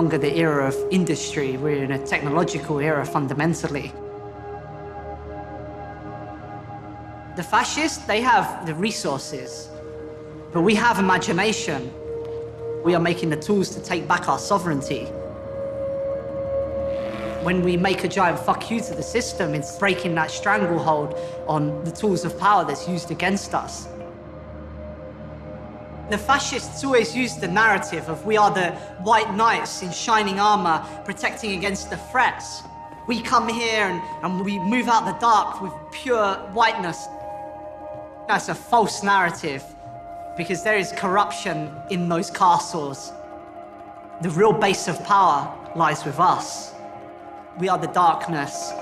longer the era of industry. We're in a technological era, fundamentally. The fascists, they have the resources, but we have imagination. We are making the tools to take back our sovereignty. When we make a giant fuck you to the system, it's breaking that stranglehold on the tools of power that's used against us. The fascists always use the narrative of we are the white knights in shining armor protecting against the threats. We come here and we move out the dark with pure whiteness. That's a false narrative because there is corruption in those castles. The real base of power lies with us. We are the darkness.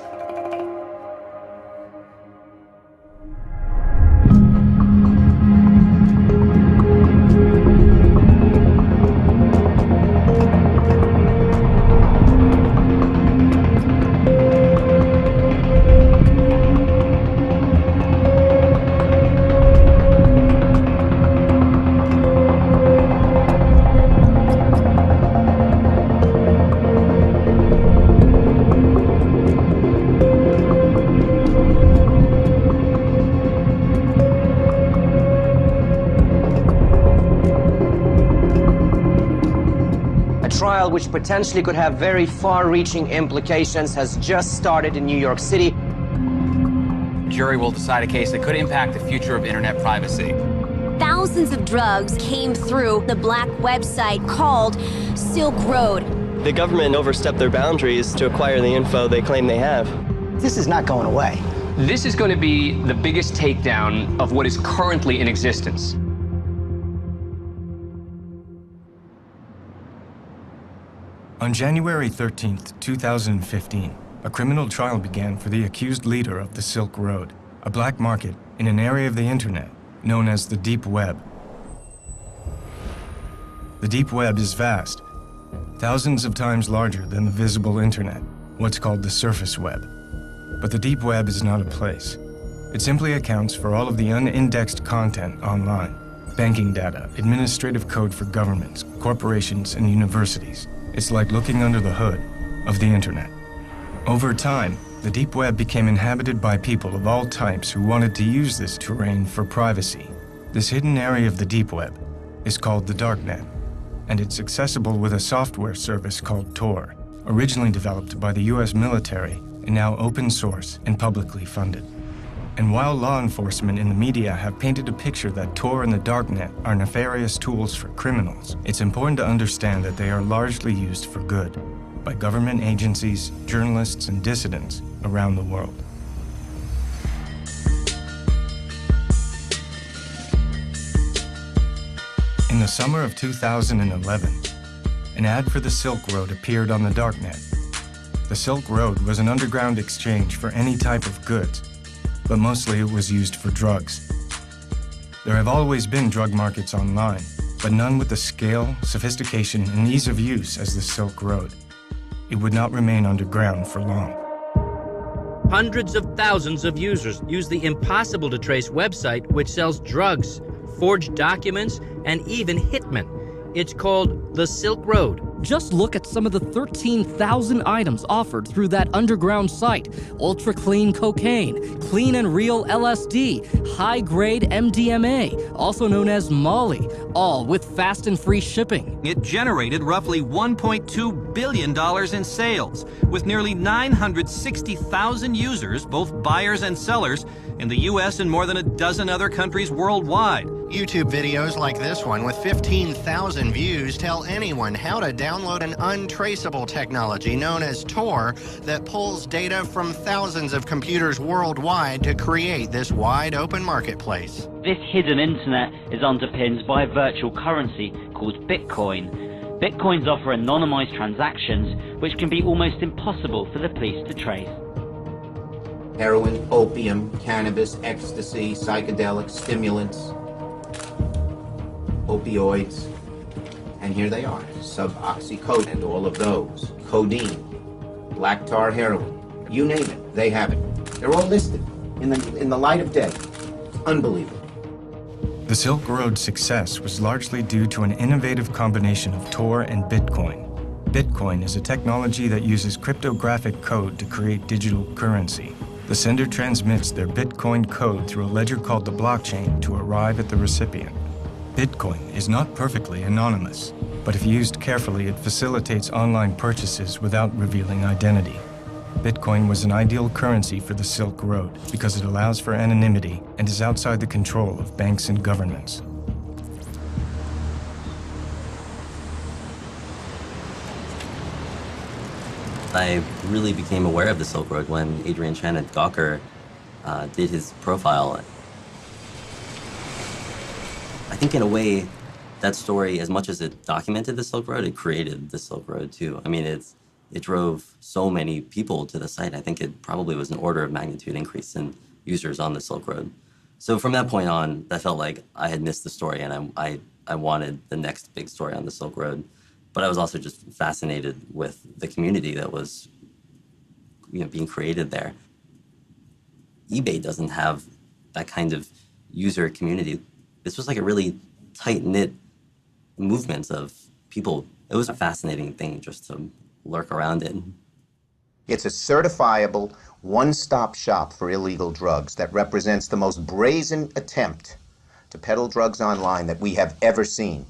Trial which potentially could have very far-reaching implications has just started in New York City. The jury will decide a case that could impact the future of internet privacy. Thousands of drugs came through the black website called Silk Road. The government overstepped their boundaries to acquire the info they claim they have. This is not going away. This is going to be the biggest takedown of what is currently in existence. On January 13th, 2015, a criminal trial began for the accused leader of the Silk Road, a black market in an area of the internet known as the Deep Web. The Deep Web is vast, thousands of times larger than the visible internet, what's called the surface web. But the Deep Web is not a place. It simply accounts for all of the unindexed content online, banking data, administrative code for governments, corporations, and universities. It's like looking under the hood of the internet. Over time, the Deep Web became inhabited by people of all types who wanted to use this terrain for privacy. This hidden area of the Deep Web is called the Darknet, and it's accessible with a software service called Tor, originally developed by the US military and now open source and publicly funded. And while law enforcement and the media have painted a picture that Tor and the Darknet are nefarious tools for criminals, it's important to understand that they are largely used for good by government agencies, journalists, and dissidents around the world. In the summer of 2011, an ad for the Silk Road appeared on the Darknet. The Silk Road was an underground exchange for any type of goods, but mostly it was used for drugs. There have always been drug markets online, but none with the scale, sophistication, and ease of use as the Silk Road. It would not remain underground for long. Hundreds of thousands of users use the impossible-to-trace website which sells drugs, forged documents, and even hitmen. It's called the Silk Road. Just look at some of the 13,000 items offered through that underground site. Ultra-clean cocaine, clean and real LSD, high-grade MDMA, also known as Molly, all with fast and free shipping. It generated roughly $1.2 billion in sales, with nearly 960,000 users, both buyers and sellers, in the US and more than a dozen other countries worldwide. YouTube videos like this one with 15,000 views tell anyone how to download an untraceable technology known as Tor that pulls data from thousands of computers worldwide to create this wide open marketplace. This hidden internet is underpinned by a virtual currency called Bitcoin. Bitcoins offer anonymized transactions which can be almost impossible for the police to trace. Heroin, opium, cannabis, ecstasy, psychedelics, stimulants, opioids, and here they are, suboxycodone and all of those, codeine, black tar heroin, you name it, they have it. They're all listed in the light of day. It's unbelievable. The Silk Road's success was largely due to an innovative combination of Tor and Bitcoin. Bitcoin is a technology that uses cryptographic code to create digital currency. The sender transmits their Bitcoin code through a ledger called the blockchain to arrive at the recipient. Bitcoin is not perfectly anonymous, but if used carefully, it facilitates online purchases without revealing identity. Bitcoin was an ideal currency for the Silk Road because it allows for anonymity and is outside the control of banks and governments. I really became aware of the Silk Road when Adrian Chen at Gawker did his profile. I think in a way, that story, as much as it documented the Silk Road, it created the Silk Road too. I mean, it drove so many people to the site. I think it probably was an order of magnitude increase in users on the Silk Road. So from that point on, I felt like I had missed the story and I wanted the next big story on the Silk Road. But I was also just fascinated with the community that was, being created there. eBay doesn't have that kind of user community. This was like a really tight-knit movement of people. It was a fascinating thing just to lurk around in. It's a certifiable, one-stop shop for illegal drugs that represents the most brazen attempt to peddle drugs online that we have ever seen.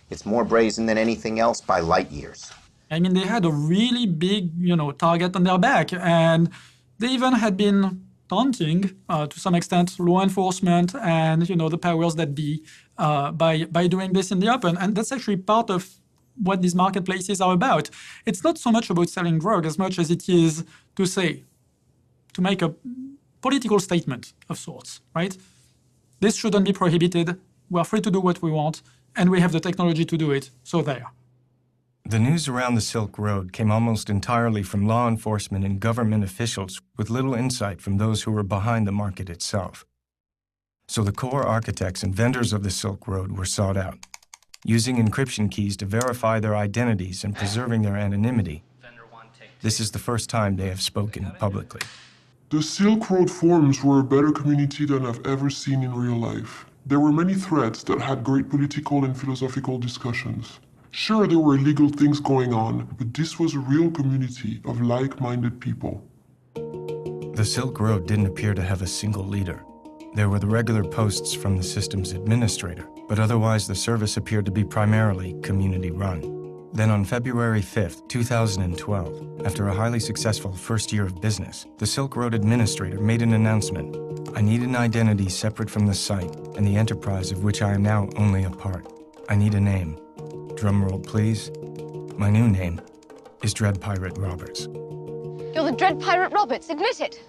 It's more brazen than anything else by light years. I mean, they had a really big, target on their back, and they even had been taunting, to some extent, law enforcement and, the powers that be by doing this in the open. And that's actually part of what these marketplaces are about. It's not so much about selling drugs as much as it is to make a political statement of sorts, right? This shouldn't be prohibited. We're free to do what we want, and we have the technology to do it, so there. The news around the Silk Road came almost entirely from law enforcement and government officials with little insight from those who were behind the market itself. So the core architects and vendors of the Silk Road were sought out, using encryption keys to verify their identities and preserving their anonymity. This is the first time they have spoken publicly. The Silk Road forums were a better community than I've ever seen in real life. There were many threads that had great political and philosophical discussions. Sure, there were illegal things going on, but this was a real community of like-minded people. The Silk Road didn't appear to have a single leader. There were the regular posts from the system's administrator, but otherwise the service appeared to be primarily community-run. Then on February 5th, 2012, after a highly successful first year of business, the Silk Road administrator made an announcement. I need an identity separate from the site and the enterprise of which I am now only a part. I need a name. Drumroll, please. My new name is Dread Pirate Roberts. You're the Dread Pirate Roberts, admit it.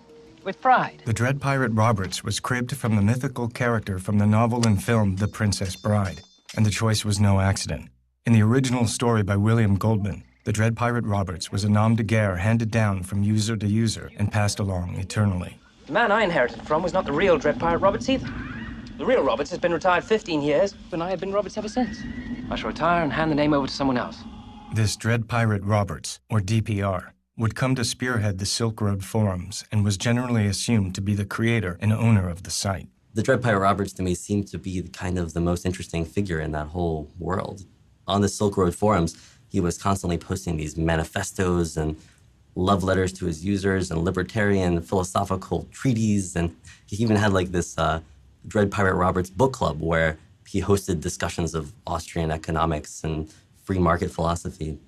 With pride. The Dread Pirate Roberts was cribbed from the mythical character from the novel and film The Princess Bride, and the choice was no accident. In the original story by William Goldman, the Dread Pirate Roberts was a nom de guerre handed down from user to user and passed along eternally. The man I inherited from was not the real Dread Pirate Roberts either. The real Roberts has been retired 15 years, and I have been Roberts ever since. I shall retire and hand the name over to someone else. This Dread Pirate Roberts, or DPR, would come to spearhead the Silk Road forums and was generally assumed to be the creator and owner of the site. The Dread Pirate Roberts to me seemed to be kind of the most interesting figure in that whole world. On the Silk Road forums, he was constantly posting these manifestos and love letters to his users and libertarian philosophical treatises, and he even had like this Dread Pirate Roberts book club where he hosted discussions of Austrian economics and free market philosophy.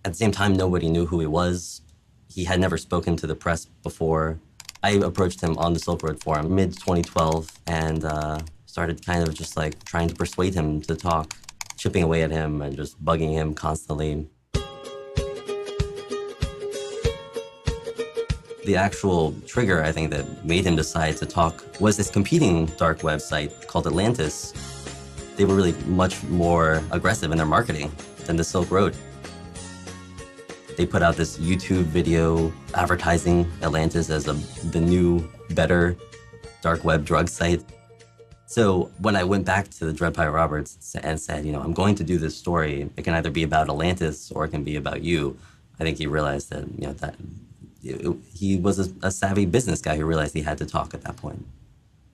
At the same time, nobody knew who he was. He had never spoken to the press before. I approached him on the Silk Road forum mid-2012 and started kind of just like trying to persuade him to talk, chipping away at him and just bugging him constantly. The actual trigger, I think, that made him decide to talk was this competing dark website called Atlantis. They were really much more aggressive in their marketing than the Silk Road. They put out this YouTube video advertising Atlantis as the new, better dark web drug site. So when I went back to the Dread Pirate Roberts and said, I'm going to do this story, it can either be about Atlantis or it can be about you, I think he realized that, that he was a savvy business guy who realized he had to talk at that point.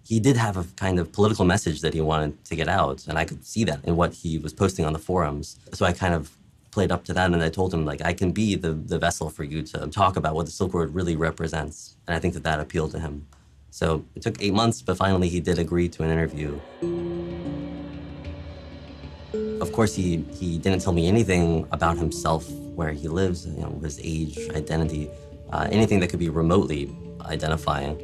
He did have a kind of political message that he wanted to get out, and I could see that in what he was posting on the forums. So I kind of played up to that, and I told him, like, I can be the vessel for you to talk about what the Silk Road really represents. And I think that appealed to him. So it took 8 months, but finally he did agree to an interview. Of course, he didn't tell me anything about himself, where he lives, you know, his age, identity, anything that could be remotely identifying.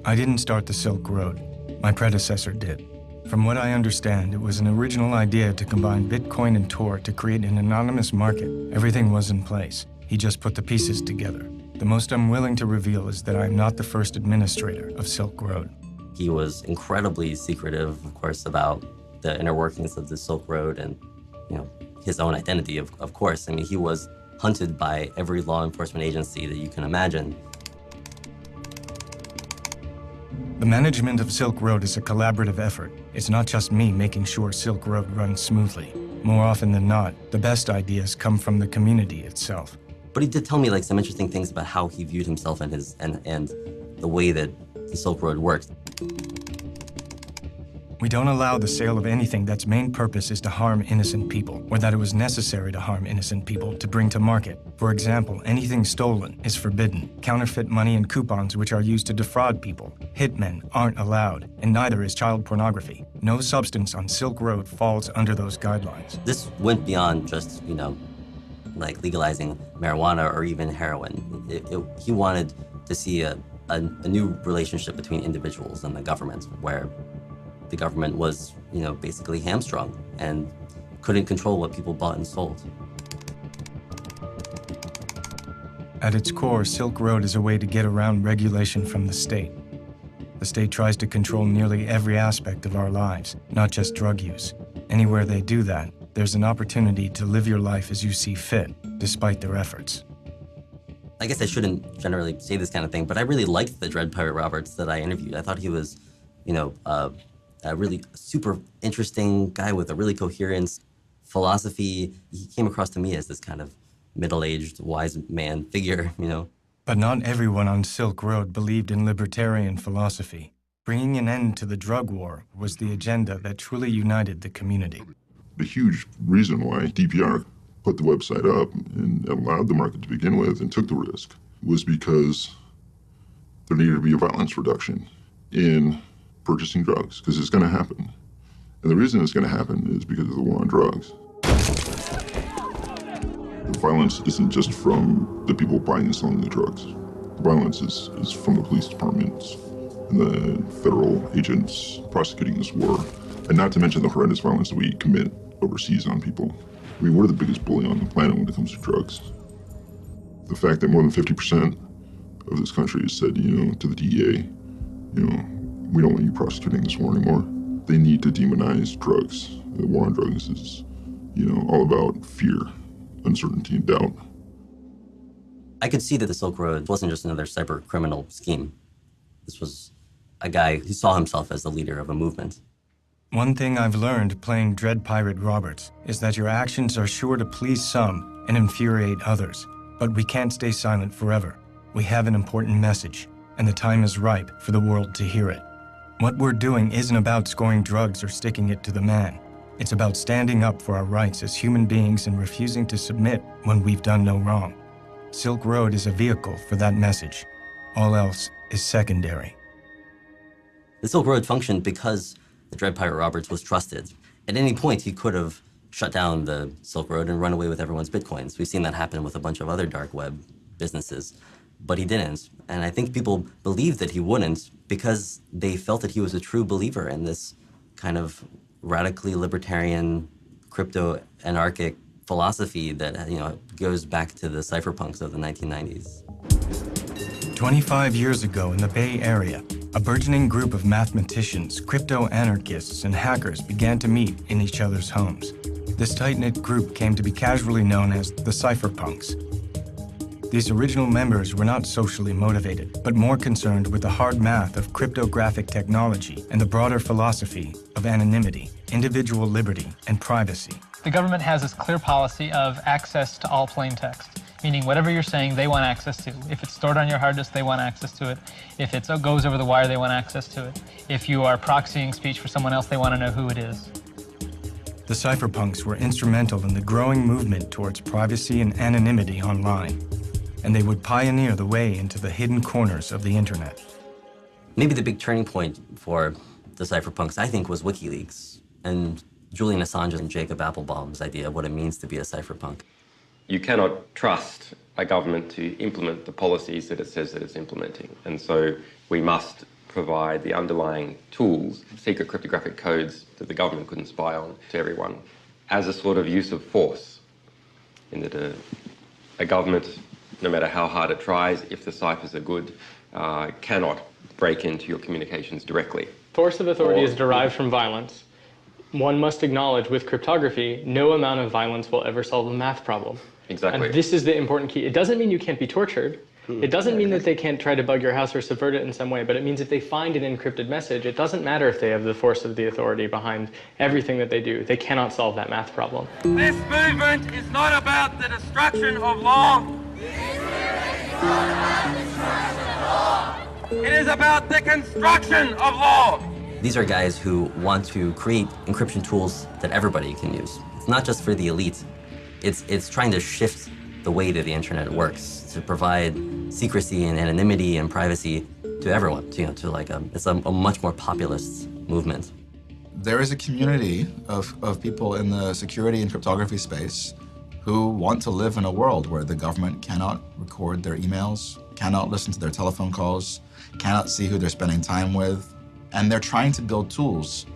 I didn't start the Silk Road. My predecessor did. From what I understand, it was an original idea to combine Bitcoin and Tor to create an anonymous market. Everything was in place. He just put the pieces together. The most I'm willing to reveal is that I'm not the first administrator of Silk Road. He was incredibly secretive, of course, about the inner workings of the Silk Road and, you know, his own identity, of course. I mean, he was hunted by every law enforcement agency that you can imagine. The management of Silk Road is a collaborative effort. It's not just me making sure Silk Road runs smoothly. More often than not, the best ideas come from the community itself. But he did tell me, like, some interesting things about how he viewed himself and the way that the Silk Road works. We don't allow the sale of anything that's main purpose is to harm innocent people, or that it was necessary to harm innocent people to bring to market. For example, anything stolen is forbidden. Counterfeit money and coupons which are used to defraud people. Hitmen aren't allowed, and neither is child pornography. No substance on Silk Road falls under those guidelines. This went beyond just, you know, like legalizing marijuana or even heroin. He wanted to see a new relationship between individuals and the government, where the government was, you know, basically hamstrung and couldn't control what people bought and sold. At its core, Silk Road is a way to get around regulation from the state. The state tries to control nearly every aspect of our lives, not just drug use. Anywhere they do that, there's an opportunity to live your life as you see fit, despite their efforts. I guess I shouldn't generally say this kind of thing, but I really liked the Dread Pirate Roberts that I interviewed. I thought he was, you know, a really super interesting guy with a really coherent philosophy. He came across to me as this kind of middle-aged, wise man figure, you know. But not everyone on Silk Road believed in libertarian philosophy. Bringing an end to the drug war was the agenda that truly united the community. The huge reason why DPR put the website up and allowed the market to begin with and took the risk was because there needed to be a violence reduction in purchasing drugs, because it's going to happen. And the reason it's going to happen is because of the war on drugs. The violence isn't just from the people buying and selling the drugs. The violence is from the police departments and the federal agents prosecuting this war. And not to mention the horrendous violence that we commit overseas on people. I mean, we're the biggest bully on the planet when it comes to drugs. The fact that more than 50% of this country has said, you know, to the DEA, you know, we don't want you prosecuting this war anymore. They need to demonize drugs. The war on drugs is, you know, all about fear, uncertainty, and doubt. I could see that the Silk Road wasn't just another cyber criminal scheme. This was a guy who saw himself as the leader of a movement. One thing I've learned playing Dread Pirate Roberts is that your actions are sure to please some and infuriate others. But we can't stay silent forever. We have an important message, and the time is ripe for the world to hear it. What we're doing isn't about scoring drugs or sticking it to the man. It's about standing up for our rights as human beings and refusing to submit when we've done no wrong. Silk Road is a vehicle for that message. All else is secondary. The Silk Road functioned because the Dread Pirate Roberts was trusted. At any point, he could have shut down the Silk Road and run away with everyone's Bitcoins. We've seen that happen with a bunch of other dark web businesses, but he didn't. And I think people believed that he wouldn't because they felt that he was a true believer in this kind of radically libertarian, crypto-anarchic philosophy that, you know, goes back to the cypherpunks of the 1990s. 25 years ago in the Bay Area, a burgeoning group of mathematicians, crypto-anarchists, and hackers began to meet in each other's homes. This tight-knit group came to be casually known as the cypherpunks. These original members were not socially motivated, but more concerned with the hard math of cryptographic technology and the broader philosophy of anonymity, individual liberty, and privacy. The government has this clear policy of access to all plain text, meaning whatever you're saying, they want access to. If it's stored on your hard disk, they want access to it. If it goes over the wire, they want access to it. If you are proxying speech for someone else, they want to know who it is. The The cypherpunks were instrumental in the growing movement towards privacy and anonymity online, and they would pioneer the way into the hidden corners of the internet. Maybe the big turning point for the cypherpunks, I think, was WikiLeaks and Julian Assange and Jacob Applebaum's idea of what it means to be a cypherpunk. You cannot trust a government to implement the policies that it says that it's implementing. And so we must provide the underlying tools, secret cryptographic codes that the government couldn't spy on, to everyone as a sort of use of force, in that a government, no matter how hard it tries, if the ciphers are good, cannot break into your communications directly. Force of authority is derived from violence. One must acknowledge with cryptography, no amount of violence will ever solve a math problem. Exactly. And this is the important key. It doesn't mean you can't be tortured. It doesn't mean that they can't try to bug your house or subvert it in some way, but it means if they find an encrypted message, it doesn't matter if they have the force of the authority behind everything that they do. They cannot solve that math problem. This movement is not about the destruction of law. It is about the construction of law. These are guys who want to create encryption tools that everybody can use. It's not just for the elite. It's trying to shift the way that the internet works, to provide secrecy and anonymity and privacy to everyone, it's a much more populist movement. There is a community of people in the security and cryptography space who want to live in a world where the government cannot record their emails, cannot listen to their telephone calls, cannot see who they're spending time with, and they're trying to build tools.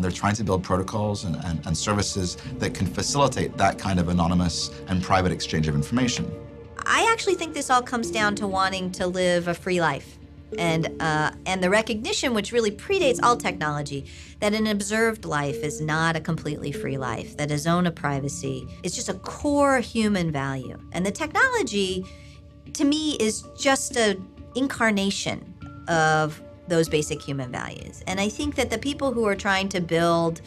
They're trying to build protocols and services that can facilitate that kind of anonymous and private exchange of information. I actually think this all comes down to wanting to live a free life and the recognition, which really predates all technology, that an observed life is not a completely free life, that a zone of privacy is just a core human value. And the technology, to me, is just an incarnation of those basic human values. And I think that the people who are trying to build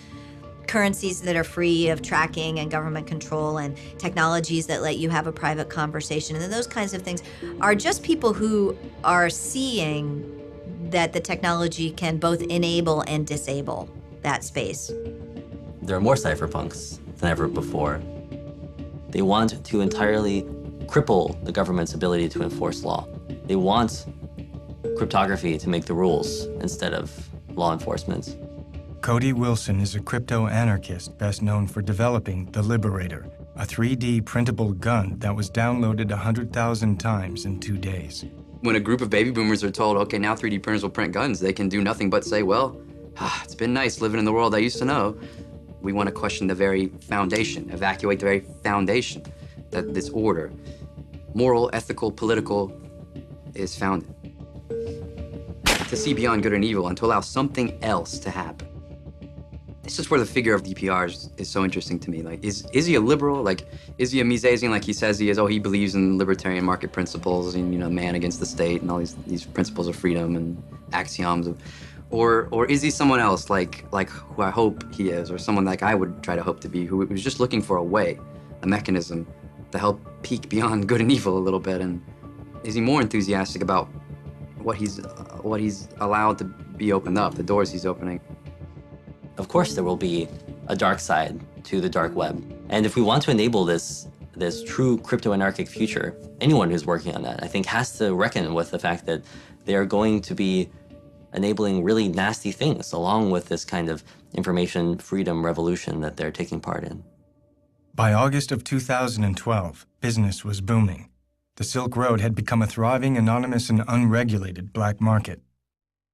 currencies that are free of tracking and government control and technologies that let you have a private conversation and those kinds of things are just people who are seeing that the technology can both enable and disable that space. There are more cypherpunks than ever before. They want to entirely cripple the government's ability to enforce law. They want cryptography to make the rules instead of law enforcement. Cody Wilson is a crypto-anarchist best known for developing the Liberator, a 3D printable gun that was downloaded 100,000 times in 2 days. When a group of baby boomers are told, okay, now 3D printers will print guns, they can do nothing but say, well, it's been nice living in the world I used to know. We want to question the very foundation, evacuate the very foundation that this order, moral, ethical, political, is founded. To see beyond good and evil and to allow something else to happen. This is where the figure of DPR is so interesting to me. Like, is he a liberal? Like, is he a Misesian like he says he is? Oh, he believes in libertarian market principles and, man against the state and all these principles of freedom and axioms of, or is he someone else like who I hope he is, or someone like I would try to hope to be, who was just looking for a way, a mechanism to help peek beyond good and evil a little bit? And is he more enthusiastic about what he's allowed to be opened up, the doors he's opening? Of course, there will be a dark side to the dark web. And if we want to enable this true crypto-anarchic future, anyone who's working on that, I think, has to reckon with the fact that they are going to be enabling really nasty things along with this kind of information freedom revolution that they're taking part in. By August of 2012, business was booming. The Silk Road had become a thriving, anonymous, and unregulated black market.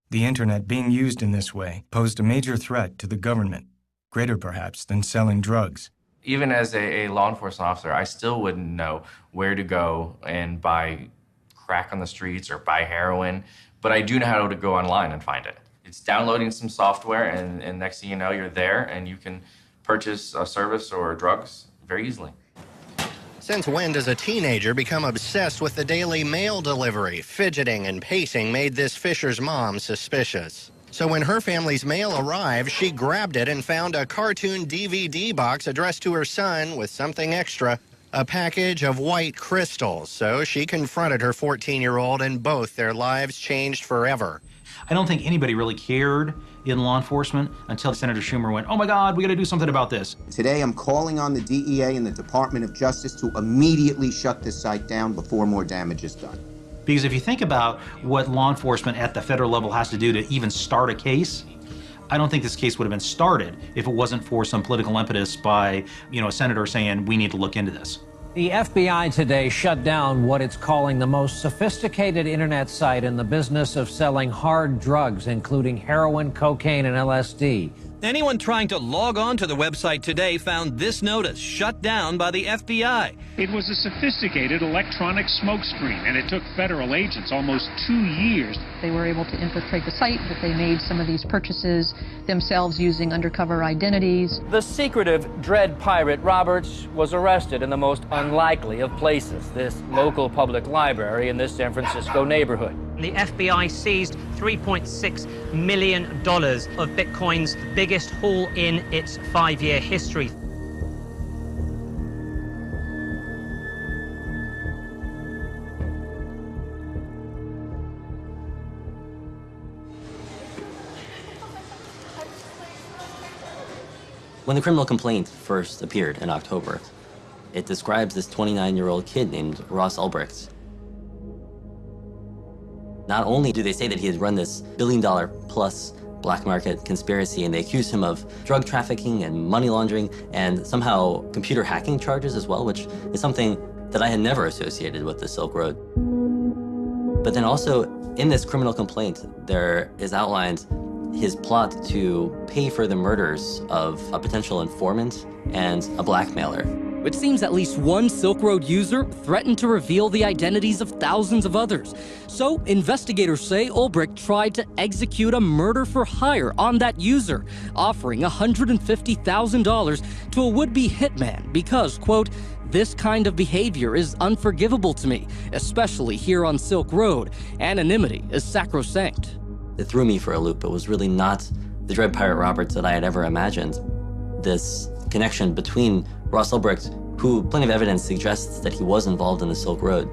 The internet being used in this way posed a major threat to the government, greater perhaps than selling drugs. Even as a law enforcement officer, I still wouldn't know where to go and buy crack on the streets or buy heroin, but I do know how to go online and find it. It's downloading some software, and next thing you know, you're there, and you can purchase a service or drugs very easily. Since when does a teenager become obsessed with the daily mail delivery? Fidgeting and pacing made this Fisher's mom suspicious. So when her family's mail arrived, she grabbed it and found a cartoon DVD box addressed to her son with something extra, a package of white crystals. So she confronted her 14-year-old, and both their lives changed forever. I don't think anybody really cared in law enforcement until Senator Schumer went, oh my God, we got to do something about this. Today, I'm calling on the DEA and the Department of Justice to immediately shut this site down before more damage is done. Because if you think about what law enforcement at the federal level has to do to even start a case, I don't think this case would have been started if it wasn't for some political impetus by, a senator saying, we need to look into this. The FBI today shut down what it's calling the most sophisticated internet site in the business of selling hard drugs, including heroin, cocaine, and LSD. Anyone trying to log on to the website today found this notice shut down by the FBI. It was a sophisticated electronic smokescreen, and it took federal agents almost 2 years. They were able to infiltrate the site, but they made some of these purchases themselves using undercover identities. The secretive Dread Pirate Roberts was arrested in the most unlikely of places, this local public library in this San Francisco neighborhood. The FBI seized $3.6 million of Bitcoin's biggest haul in its 5-year history. When the criminal complaint first appeared in October, it describes this 29-year-old kid named Ross Ulbricht. Not only do they say that he had run this billion-dollar-plus black market conspiracy, and they accuse him of drug trafficking and money laundering and somehow computer hacking charges as well, which is something that I had never associated with the Silk Road. But then also in this criminal complaint, there is outlined his plot to pay for the murders of a potential informant and a blackmailer. It seems at least one Silk Road user threatened to reveal the identities of thousands of others. So investigators say Ulbricht tried to execute a murder for hire on that user, offering $150,000 to a would-be hitman because, quote, "This kind of behavior is unforgivable to me, especially here on Silk Road. Anonymity is sacrosanct." It threw me for a loop. It was really not the Dread Pirate Roberts that I had ever imagined. This connection between Ross Ulbricht, who plenty of evidence suggests that he was involved in the Silk Road.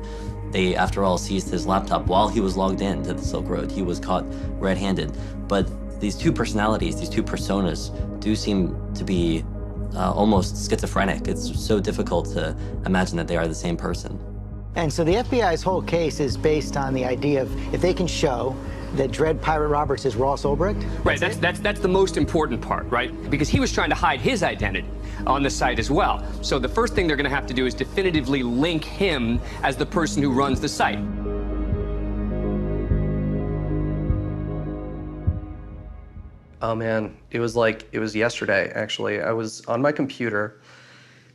They, after all, seized his laptop while he was logged in to the Silk Road. He was caught red-handed. But these two personalities, these two personas, do seem to be almost schizophrenic. It's so difficult to imagine that they are the same person. And so the FBI's whole case is based on the idea of if they can show that Dread Pirate Roberts is Ross Ulbricht? Right, that's the most important part, right? Because he was trying to hide his identity on the site as well. So the first thing they're going to have to do is definitively link him as the person who runs the site. Oh man, it was yesterday, actually. I was on my computer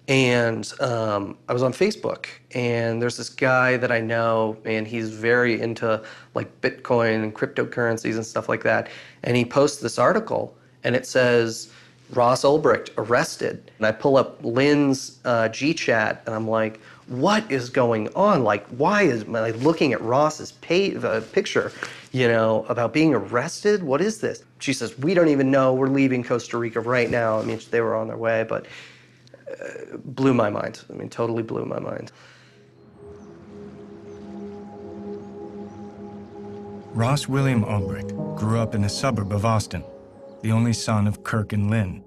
and I was on Facebook, and there's this guy that I know, and he's very into like Bitcoin and cryptocurrencies and stuff like that. And he posts this article, and it says, Ross Ulbricht arrested. And I pull up Lynn's GChat, and I'm like, what is going on? Like, why am I looking at Ross's picture, about being arrested? What is this? She says, we don't even know. We're leaving Costa Rica right now. I mean, they were on their way, but blew my mind. I mean, totally blew my mind. Ross William Ulbricht grew up in a suburb of Austin, the only son of Kirk and Lynn,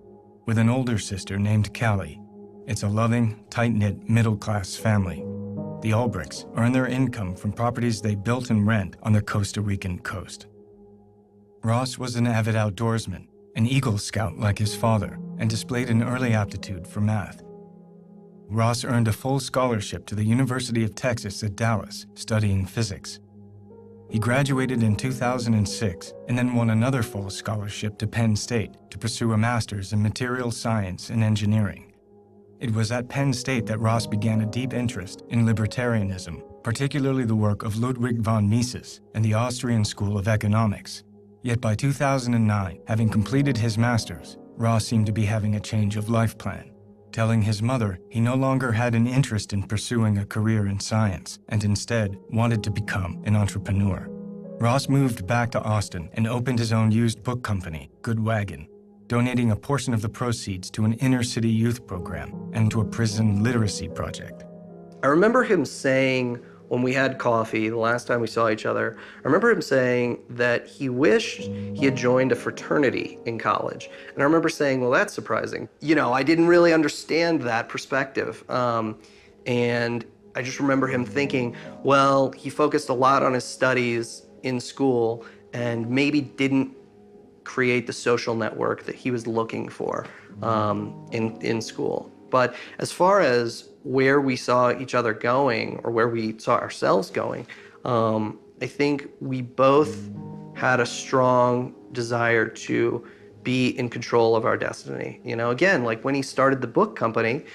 with an older sister named Callie. It's a loving, tight-knit, middle-class family. The Ulbrichts earn their income from properties they built and rent on the Costa Rican coast. Ross was an avid outdoorsman, an Eagle Scout like his father, and displayed an early aptitude for math. Ross earned a full scholarship to the University of Texas at Dallas, studying physics. He graduated in 2006 and then won another full scholarship to Penn State to pursue a master's in materials science and engineering. It was at Penn State that Ross began a deep interest in libertarianism, particularly the work of Ludwig von Mises and the Austrian School of Economics. Yet by 2009, having completed his master's, Ross seemed to be having a change of life plan, telling his mother he no longer had an interest in pursuing a career in science and instead wanted to become an entrepreneur. Ross moved back to Austin and opened his own used book company, Good Wagon, donating a portion of the proceeds to an inner-city youth program and to a prison literacy project. I remember him saying when we had coffee, the last time we saw each other, I remember him saying that he wished he had joined a fraternity in college. And I remember saying, well, that's surprising. You know, I didn't really understand that perspective. And I just remember him thinking, well, he focused a lot on his studies in school and maybe didn't create the social network that he was looking for in school. But as far as where we saw each other going or where we saw ourselves going, I think we both had a strong desire to be in control of our destiny. You know, again, like when he started the book company,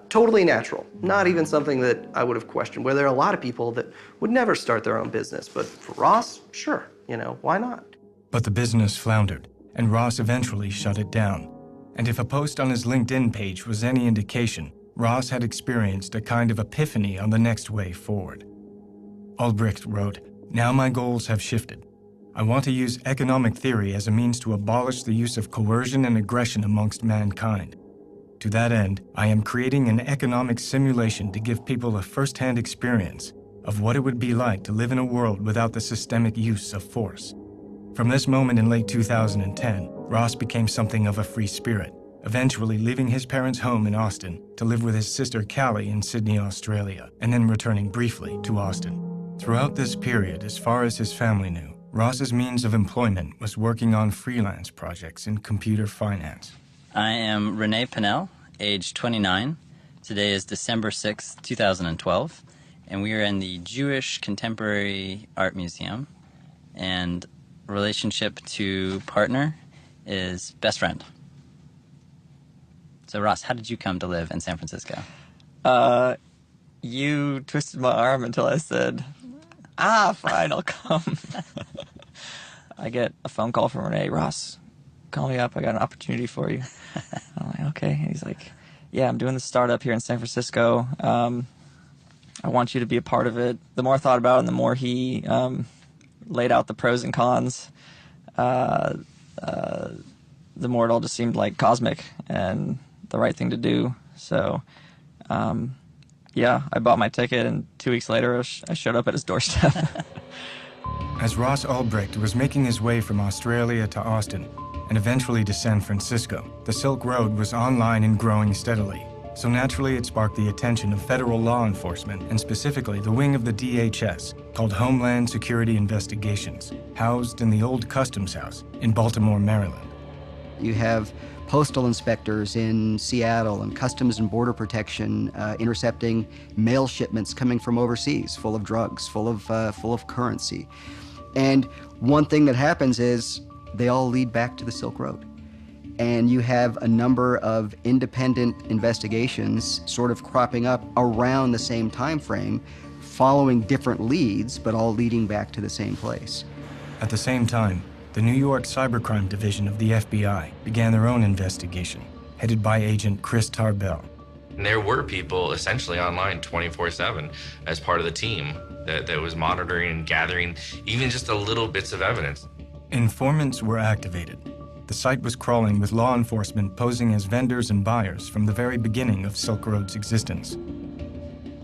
totally natural, not even something that I would have questioned, where there are a lot of people that would never start their own business. But for Ross, sure, you know, why not? But the business floundered, and Ross eventually shut it down. And if a post on his LinkedIn page was any indication, Ross had experienced a kind of epiphany on the next way forward. Albrecht wrote, "Now my goals have shifted. I want to use economic theory as a means to abolish the use of coercion and aggression amongst mankind. To that end, I am creating an economic simulation to give people a first-hand experience of what it would be like to live in a world without the systemic use of force." From this moment in late 2010, Ross became something of a free spirit, eventually leaving his parents' home in Austin to live with his sister Callie in Sydney, Australia, and then returning briefly to Austin. Throughout this period, as far as his family knew, Ross's means of employment was working on freelance projects in computer finance. I am Renee Pinnell, age 29. Today is December 6th, 2012, and we are in the Jewish Contemporary Art Museum, and relationship to partner is best friend. So Ross, how did you come to live in San Francisco? You twisted my arm until I said, fine, I'll come. I get a phone call from Renee. "Ross, call me up, I got an opportunity for you." I'm like, okay. And he's like, "Yeah, I'm doing this startup here in San Francisco. I want you to be a part of it." The more I thought about it, and the more he laid out the pros and cons, the more it all just seemed like cosmic and the right thing to do. So, yeah, I bought my ticket, and 2 weeks later, I showed up at his doorstep. As Ross Albrecht was making his way from Australia to Austin, and eventually to San Francisco, the Silk Road was online and growing steadily. So naturally, it sparked the attention of federal law enforcement, and specifically the wing of the DHS, called Homeland Security Investigations, housed in the old Customs House in Baltimore, Maryland. You have postal inspectors in Seattle and Customs and Border Protection intercepting mail shipments coming from overseas, full of drugs, full of currency. And one thing that happens is they all lead back to the Silk Road. And you have a number of independent investigations sort of cropping up around the same time frame, following different leads, but all leading back to the same place. At the same time, the New York Cybercrime Division of the FBI began their own investigation, headed by Agent Chris Tarbell. And there were people essentially online 24/7 as part of the team that was monitoring and gathering even just a little bits of evidence. Informants were activated. The site was crawling with law enforcement posing as vendors and buyers from the very beginning of Silk Road's existence.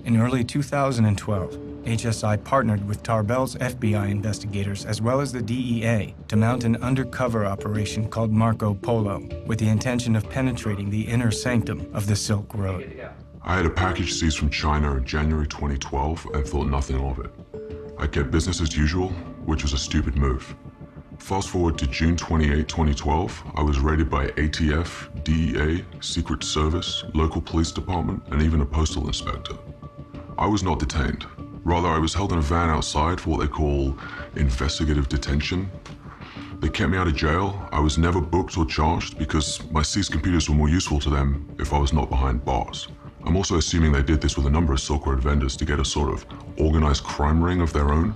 In early 2012, HSI partnered with Tarbell's FBI investigators as well as the DEA to mount an undercover operation called Marco Polo with the intention of penetrating the inner sanctum of the Silk Road. I had a package seized from China in January 2012 and thought nothing of it. I kept business as usual, which was a stupid move. Fast forward to June 28, 2012, I was raided by ATF, DEA, Secret Service, local police department, and even a postal inspector. I was not detained. Rather, I was held in a van outside for what they call investigative detention. They kept me out of jail. I was never booked or charged because my seized computers were more useful to them if I was not behind bars. I'm also assuming they did this with a number of Silk Road vendors to get a sort of organized crime ring of their own.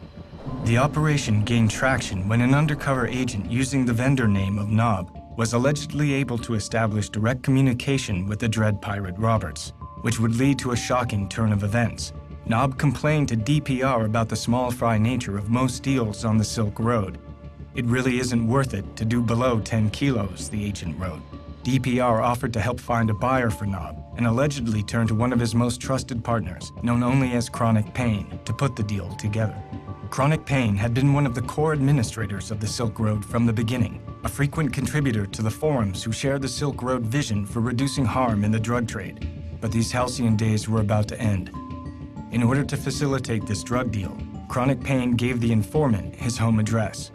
The operation gained traction when an undercover agent using the vendor name of Nob was allegedly able to establish direct communication with the Dread Pirate Roberts, which would lead to a shocking turn of events. Nob complained to DPR about the small fry nature of most deals on the Silk Road. It really isn't worth it to do below 10 kilos, the agent wrote. DPR offered to help find a buyer for Knob and allegedly turned to one of his most trusted partners, known only as Chronic Pain, to put the deal together. Chronic Pain had been one of the core administrators of the Silk Road from the beginning, a frequent contributor to the forums who shared the Silk Road vision for reducing harm in the drug trade. But these halcyon days were about to end. In order to facilitate this drug deal, Chronic Pain gave the informant his home address.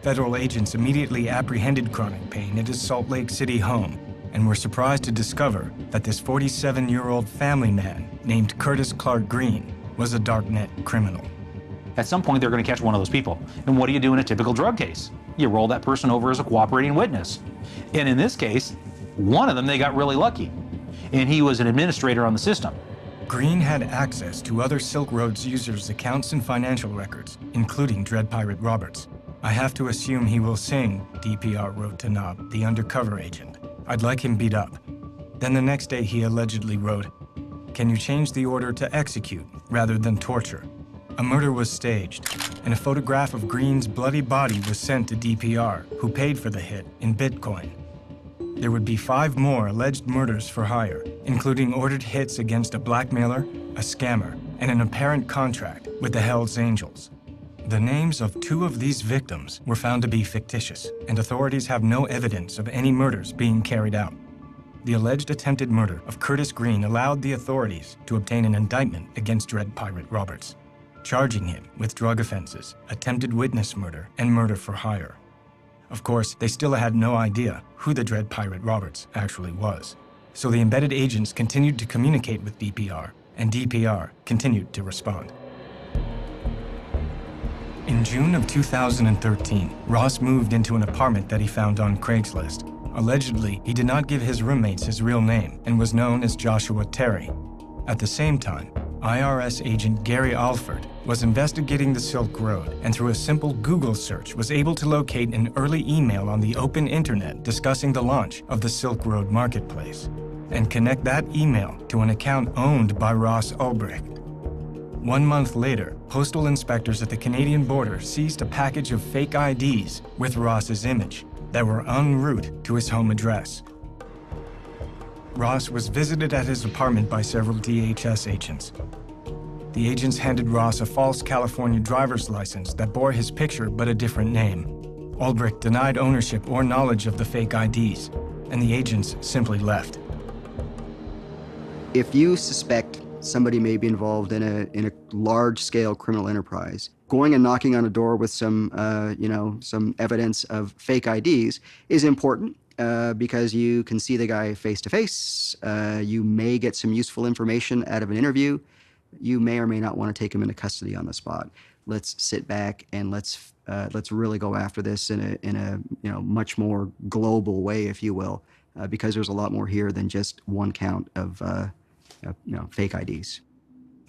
Federal agents immediately apprehended Chronic Pain at his Salt Lake City home and were surprised to discover that this 47-year-old family man named Curtis Clark Green was a darknet criminal. At some point, they're going to catch one of those people. And what do you do in a typical drug case? You roll that person over as a cooperating witness. And in this case, one of them, they got really lucky. And he was an administrator on the system. Green had access to other Silk Road's users' accounts and financial records, including Dread Pirate Roberts. I have to assume he will sing, DPR wrote to Knob, the undercover agent. I'd like him beat up. Then the next day he allegedly wrote, "Can you change the order to execute rather than torture?" A murder was staged, and a photograph of Green's bloody body was sent to DPR, who paid for the hit in Bitcoin. There would be 5 more alleged murders for hire, including ordered hits against a blackmailer, a scammer, and an apparent contract with the Hells Angels. The names of 2 of these victims were found to be fictitious, and authorities have no evidence of any murders being carried out. The alleged attempted murder of Curtis Green allowed the authorities to obtain an indictment against Dread Pirate Roberts, charging him with drug offenses, attempted witness murder, and murder for hire. Of course, they still had no idea who the Dread Pirate Roberts actually was. So the embedded agents continued to communicate with DPR, and DPR continued to respond. In June of 2013, Ross moved into an apartment that he found on Craigslist. Allegedly, he did not give his roommates his real name and was known as Joshua Terry. At the same time, IRS agent Gary Alford was investigating the Silk Road and through a simple Google search was able to locate an early email on the open internet discussing the launch of the Silk Road Marketplace and connect that email to an account owned by Ross Ulbricht. 1 month later, postal inspectors at the Canadian border seized a package of fake IDs with Ross's image that were en route to his home address. Ross was visited at his apartment by several DHS agents. The agents handed Ross a false California driver's license that bore his picture but a different name. Ulbricht denied ownership or knowledge of the fake IDs, and the agents simply left. If you suspect somebody may be involved in a large-scale criminal enterprise, going and knocking on a door with some evidence of fake IDs is important. Because you can see the guy face to face, you may get some useful information out of an interview. You may or may not want to take him into custody on the spot. Let's sit back and let's really go after this in a much more global way, if you will, because there's a lot more here than just one count of fake IDs.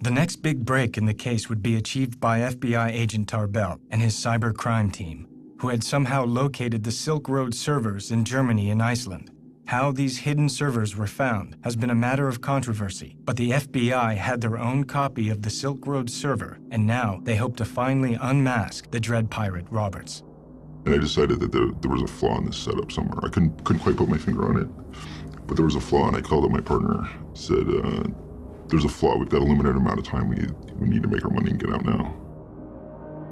The next big break in the case would be achieved by FBI agent Tarbell and his cybercrime team, who had somehow located the Silk Road servers in Germany and Iceland. How these hidden servers were found has been a matter of controversy, but the FBI had their own copy of the Silk Road server, and now they hope to finally unmask the Dread Pirate Roberts. And I decided that there was a flaw in this setup somewhere. I couldn't quite put my finger on it, but there was a flaw, and I called up my partner, said, there's a flaw, we've got a limited amount of time, we need to make our money and get out now.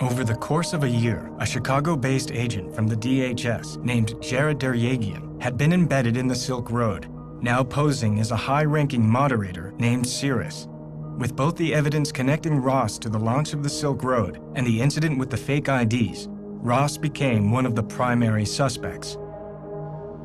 Over the course of a year, a Chicago-based agent from the DHS named Jared Deryagian had been embedded in the Silk Road, now posing as a high-ranking moderator named Cirrus. With both the evidence connecting Ross to the launch of the Silk Road and the incident with the fake IDs, Ross became one of the primary suspects.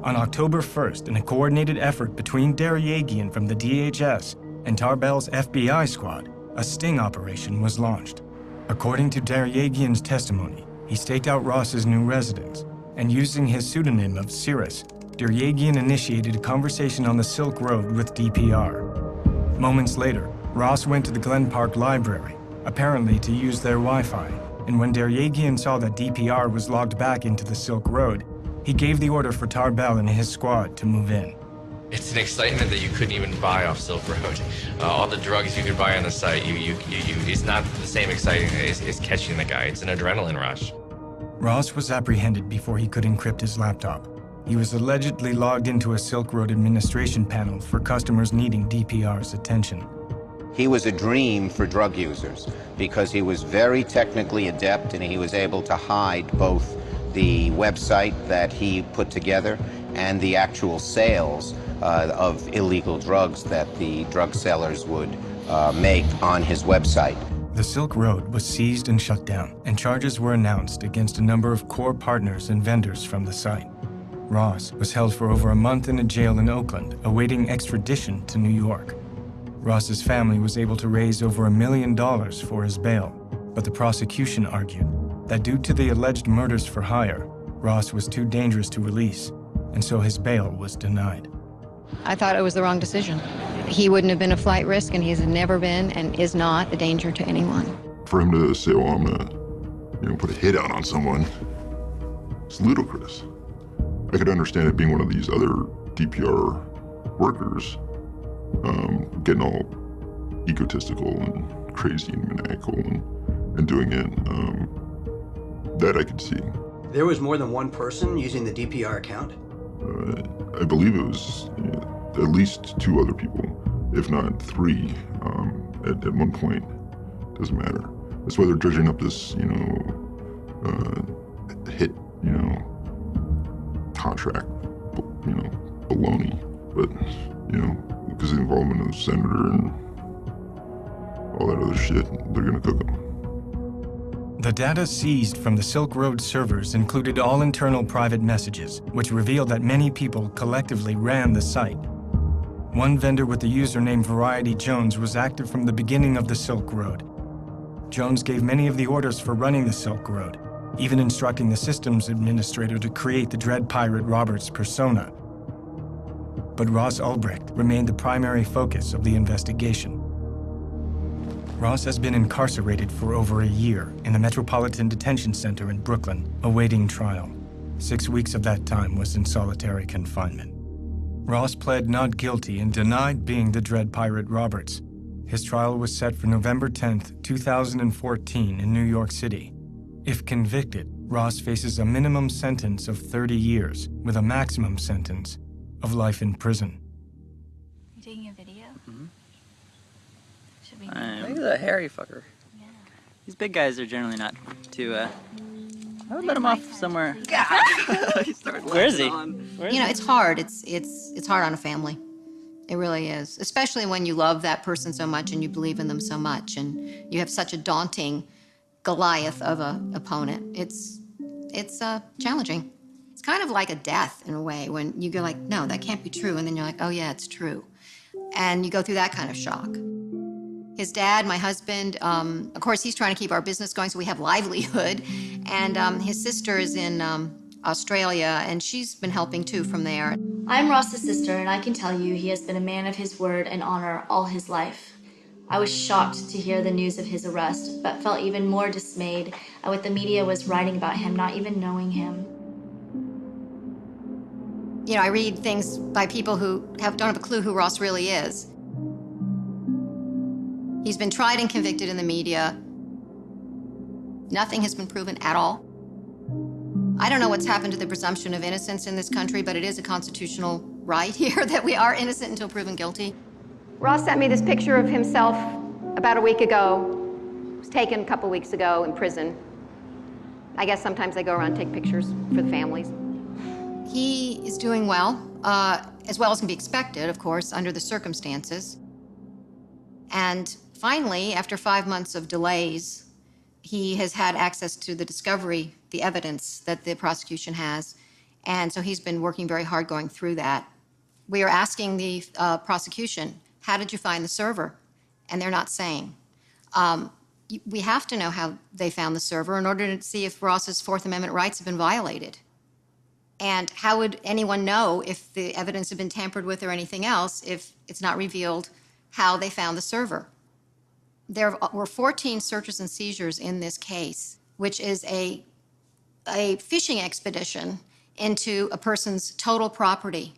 On October 1st, in a coordinated effort between Deryagian from the DHS and Tarbell's FBI squad, a sting operation was launched. According to Deryagian's testimony, he staked out Ross's new residence, and using his pseudonym of Cirrus, Deryagian initiated a conversation on the Silk Road with DPR. Moments later, Ross went to the Glen Park Library, apparently to use their Wi-Fi, and when Deryagian saw that DPR was logged back into the Silk Road, he gave the order for Tarbell and his squad to move in. It's an excitement that you couldn't even buy off Silk Road. All the drugs you could buy on the site, it's not the same exciting as catching the guy. It's an adrenaline rush. Ross was apprehended before he could encrypt his laptop. He was allegedly logged into a Silk Road administration panel for customers needing DPR's attention. He was a dream for drug users because he was very technically adept and he was able to hide both the website that he put together and the actual sales of illegal drugs that the drug sellers would make on his website. The Silk Road was seized and shut down, and charges were announced against a number of core partners and vendors from the site. Ross was held for over a month in a jail in Oakland, awaiting extradition to New York. Ross's family was able to raise over $1 million for his bail, but the prosecution argued that due to the alleged murders for hire, Ross was too dangerous to release, and so his bail was denied. I thought it was the wrong decision. He wouldn't have been a flight risk, and he's never been and is not a danger to anyone. For him to say, well, I'm gonna, put a hit out on someone, it's ludicrous. I could understand it being one of these other DPR workers, getting all egotistical and crazy and maniacal and doing it. That I could see. There was more than one person using the DPR account? I believe it was at least 2 other people, if not 3, at one point. Doesn't matter. That's why they're dredging up this, hit, contract, baloney. But, because of the involvement of the senator and all that other shit, they're gonna cook them. The data seized from the Silk Road servers included all internal private messages, which revealed that many people collectively ran the site. One vendor with the username Variety Jones was active from the beginning of the Silk Road. Jones gave many of the orders for running the Silk Road, even instructing the systems administrator to create the Dread Pirate Roberts persona. But Ross Ulbricht remained the primary focus of the investigation. Ross has been incarcerated for over a year in the Metropolitan Detention Center in Brooklyn, awaiting trial. 6 weeks of that time was in solitary confinement. Ross pled not guilty and denied being the Dread Pirate Roberts. His trial was set for November 10th, 2014 in New York City. If convicted, Ross faces a minimum sentence of 30 years with a maximum sentence of life in prison. You taking a video? Mm-hmm. Should we? Look at that hairy fucker. Yeah. These big guys are generally not too, I would let him off somewhere. Where is he? It's hard. It's hard on a family. It really is. Especially when you love that person so much and you believe in them so much and you have such a daunting Goliath of an opponent. It's challenging. It's kind of like a death in a way when you go like, no, that can't be true. And then you're like, oh yeah, it's true. And you go through that kind of shock. His dad, my husband, of course, he's trying to keep our business going so we have livelihood. And his sister is in Australia, and she's been helping too from there. I'm Ross's sister, and I can tell you he has been a man of his word and honor all his life. I was shocked to hear the news of his arrest, but felt even more dismayed at what the media was writing about him, not even knowing him. I read things by people who don't have a clue who Ross really is. He's been tried and convicted in the media. Nothing has been proven at all. I don't know what's happened to the presumption of innocence in this country, but it is a constitutional right here that we are innocent until proven guilty. Ross sent me this picture of himself about a week ago. It was taken a couple weeks ago in prison. I guess sometimes they go around and take pictures for the families. He is doing well as can be expected, of course, under the circumstances. And finally, after 5 months of delays, he has had access to the discovery, the evidence that the prosecution has. And so he's been working very hard going through that. We are asking the prosecution, how did you find the server? And they're not saying. We have to know how they found the server in order to see if Ross's Fourth Amendment rights have been violated. And how would anyone know if the evidence had been tampered with or anything else if it's not revealed how they found the server? There were 14 searches and seizures in this case, which is a fishing expedition into a person's total property,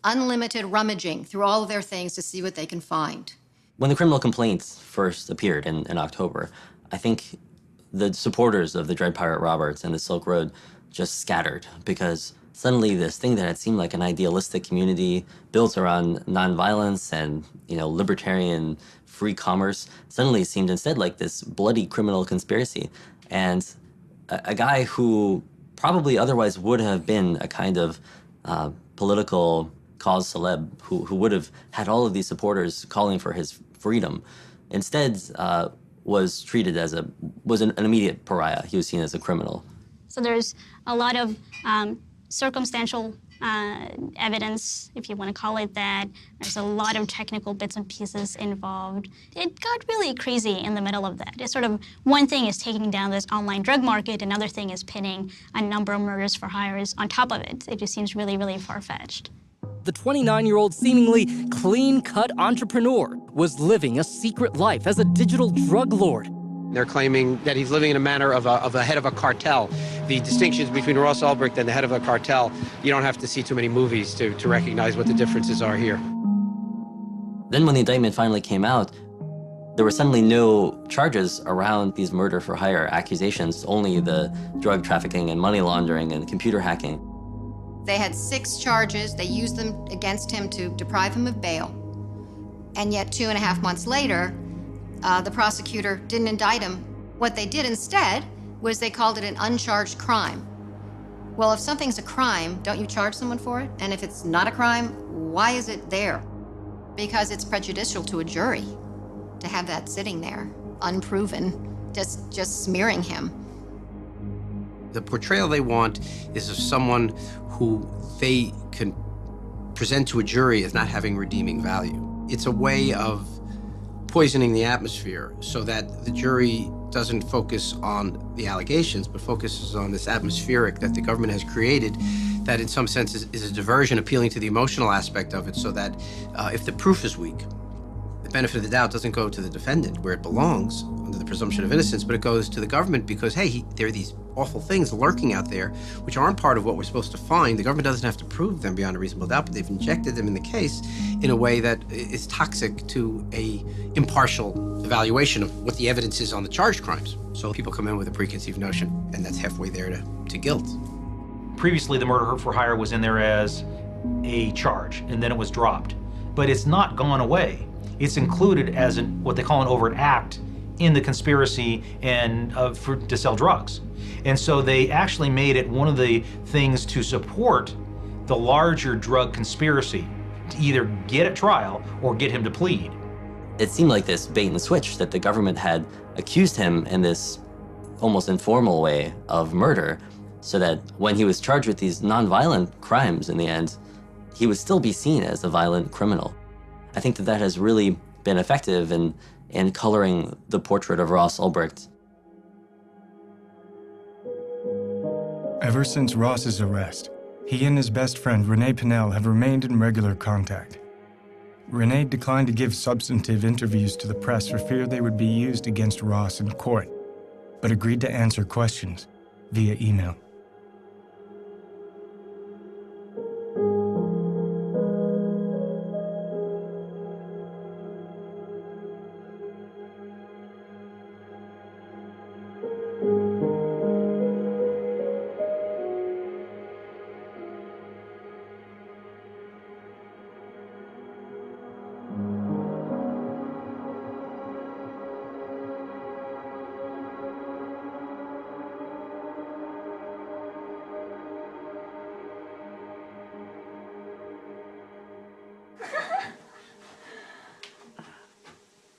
unlimited rummaging through all of their things to see what they can find. When the criminal complaints first appeared in October, I think the supporters of the Dread Pirate Roberts and the Silk Road just scattered because suddenly this thing that had seemed like an idealistic community built around nonviolence and, libertarian free commerce suddenly seemed instead like this bloody criminal conspiracy. And a guy who probably otherwise would have been a kind of political cause celeb who would have had all of these supporters calling for his freedom, instead was treated as an immediate pariah. He was seen as a criminal. So there's a lot of circumstantial evidence, if you want to call it that. There's a lot of technical bits and pieces involved. It got really crazy in the middle of that. It's sort of, one thing is taking down this online drug market, another thing is pinning a number of murders for hires on top of it. It just seems really, really far-fetched. The 29-year-old seemingly clean-cut entrepreneur was living a secret life as a digital drug lord. They're claiming that he's living in a manner of a head of a cartel. The distinctions between Ross Ulbricht and the head of a cartel, you don't have to see too many movies to recognize what the differences are here. Then when the indictment finally came out, there were suddenly no charges around these murder-for-hire accusations, only the drug trafficking and money laundering and computer hacking. They had 6 charges. They used them against him to deprive him of bail. And yet 2.5 months later, the prosecutor didn't indict him. What they did instead was they called it an uncharged crime. Well, if something's a crime, don't you charge someone for it? And if it's not a crime, why is it there? Because it's prejudicial to a jury to have that sitting there, unproven, just smearing him. The portrayal they want is of someone who they can present to a jury as not having redeeming value. It's a way of poisoning the atmosphere so that the jury doesn't focus on the allegations, but focuses on this atmospheric that the government has created that in some sense is a diversion, appealing to the emotional aspect of it, so that if the proof is weak, the benefit of the doubt doesn't go to the defendant where it belongs under the presumption of innocence, but it goes to the government because, hey, there are these awful things lurking out there which aren't part of what we're supposed to find. The government doesn't have to prove them beyond a reasonable doubt, but they've injected them in the case in a way that is toxic to a impartial evaluation of what the evidence is on the charged crimes. So people come in with a preconceived notion, and that's halfway there to guilt. Previously, the murder for hire was in there as a charge, and then it was dropped. But it's not gone away. It's included as what they call an overt act in the conspiracy and to sell drugs. And so they actually made it one of the things to support the larger drug conspiracy, to either get at trial or get him to plead. It seemed like this bait and switch that the government had accused him in this almost informal way of murder, so that when he was charged with these nonviolent crimes in the end, he would still be seen as a violent criminal. I think that has really been effective in coloring the portrait of Ross Ulbricht. Ever since Ross's arrest, he and his best friend Renee Pinnell have remained in regular contact. Renee declined to give substantive interviews to the press for fear they would be used against Ross in court, but agreed to answer questions via email.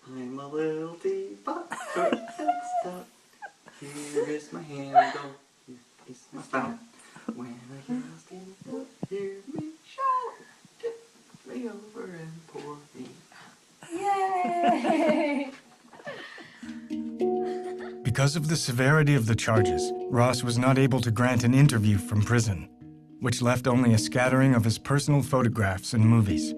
I'm a little teapot, short and stout. Here is my handle, here is my spout. When I hear a skin, hear me shout. Tip me over and pour me Yay! Because of the severity of the charges, Ross was not able to grant an interview from prison, which left only a scattering of his personal photographs and movies.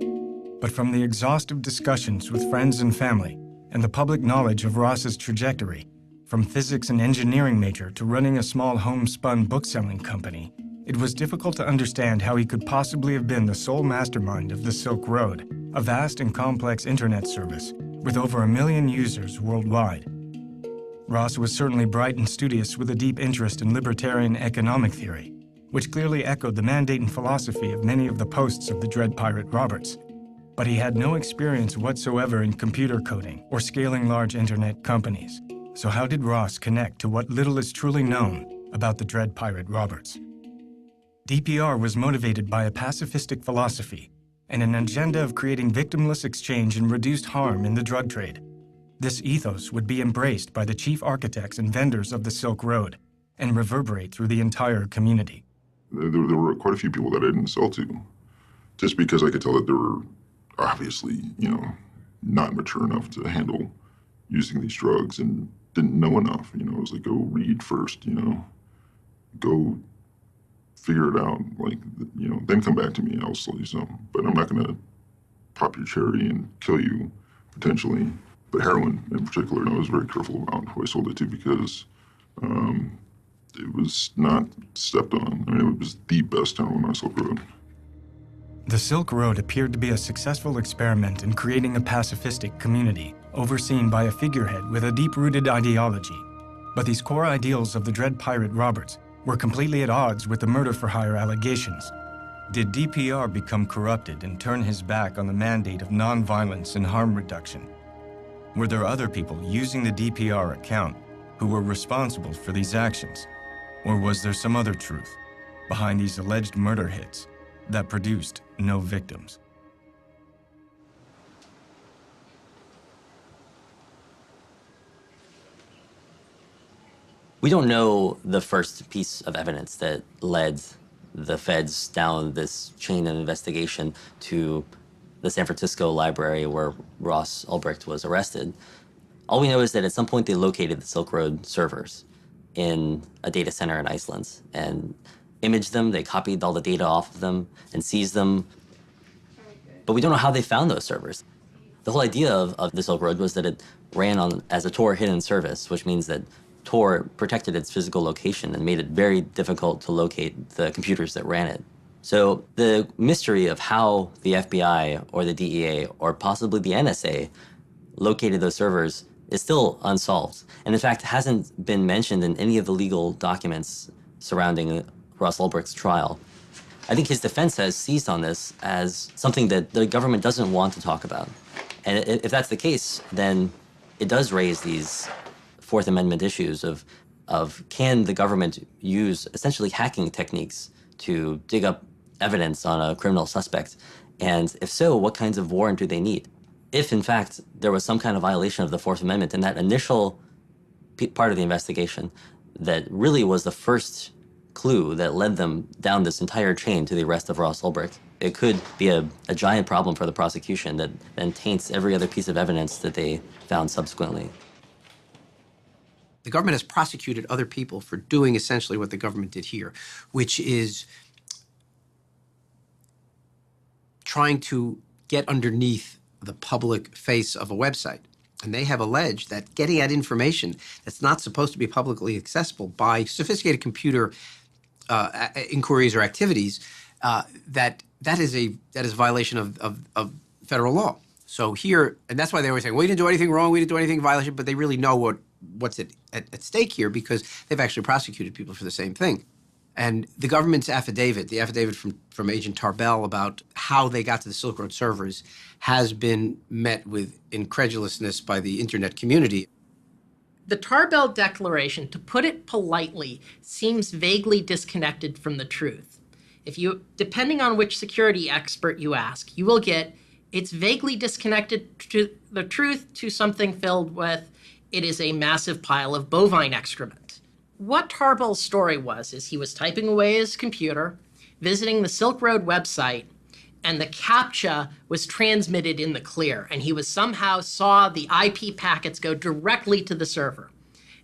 But from the exhaustive discussions with friends and family, and the public knowledge of Ross's trajectory, from physics and engineering major to running a small homespun bookselling company, it was difficult to understand how he could possibly have been the sole mastermind of the Silk Road, a vast and complex internet service with over 1 million users worldwide. Ross was certainly bright and studious with a deep interest in libertarian economic theory, which clearly echoed the mandate and philosophy of many of the posts of the Dread Pirate Roberts. But he had no experience whatsoever in computer coding or scaling large internet companies. So how did Ross connect to what little is truly known about the Dread Pirate Roberts? DPR was motivated by a pacifistic philosophy and an agenda of creating victimless exchange and reduced harm in the drug trade. This ethos would be embraced by the chief architects and vendors of the Silk Road and reverberate through the entire community. There were quite a few people that I didn't sell to, just because I could tell that they were obviously, not mature enough to handle using these drugs and didn't know enough. It was like, go read first, go figure it out, then come back to me and I'll sell you some. But I'm not going to pop your cherry and kill you, potentially. But heroin in particular, I was very careful about who I sold it to because it was not stepped on. It was the best town on my Silk Road. The Silk Road appeared to be a successful experiment in creating a pacifistic community, overseen by a figurehead with a deep-rooted ideology. But these core ideals of the Dread Pirate Roberts were completely at odds with the murder-for-hire allegations. Did DPR become corrupted and turn his back on the mandate of nonviolence and harm reduction? Were there other people using the DPR account who were responsible for these actions? Or was there some other truth behind these alleged murder hits that produced no victims? We don't know the first piece of evidence that led the feds down this chain of investigation to the San Francisco library where Ross Ulbricht was arrested. All we know is that at some point they located the Silk Road servers in a data center in Iceland and imaged them. They copied all the data off of them and seized them. But we don't know how they found those servers. The whole idea of the Silk Road was that it ran as a Tor hidden service, which means that Tor protected its physical location and made it very difficult to locate the computers that ran it. So the mystery of how the FBI or the DEA or possibly the NSA located those servers is still unsolved. And in fact, hasn't been mentioned in any of the legal documents surrounding Ross Ulbricht's trial. I think his defense has seized on this as something that the government doesn't want to talk about. And if that's the case, then it does raise these Fourth Amendment issues of can the government use essentially hacking techniques to dig up evidence on a criminal suspect? And if so, what kinds of warrant do they need? If, in fact, there was some kind of violation of the Fourth Amendment in that initial part of the investigation that really was the first clue that led them down this entire chain to the arrest of Ross Ulbricht, it could be a giant problem for the prosecution that then taints every other piece of evidence that they found subsequently. The government has prosecuted other people for doing essentially what the government did here, which is trying to get underneath the public face of a website. And they have alleged that getting at information that's not supposed to be publicly accessible by sophisticated computer inquiries or activities, that is a violation of federal law. So here, and that's why they always say, we didn't do anything wrong, we didn't do anything in violation, but they really know what's at stake here because they've actually prosecuted people for the same thing. And the government's affidavit, the affidavit from Agent Tarbell about how they got to the Silk Road servers has been met with incredulousness by the internet community. The Tarbell Declaration, to put it politely, seems vaguely disconnected from the truth. Depending on which security expert you ask, you will get it's vaguely disconnected to the truth to something filled with it is a massive pile of bovine excrement. What Tarbell's story is he was typing away his computer, visiting the Silk Road website, and the CAPTCHA was transmitted in the clear, and he somehow saw the IP packets go directly to the server.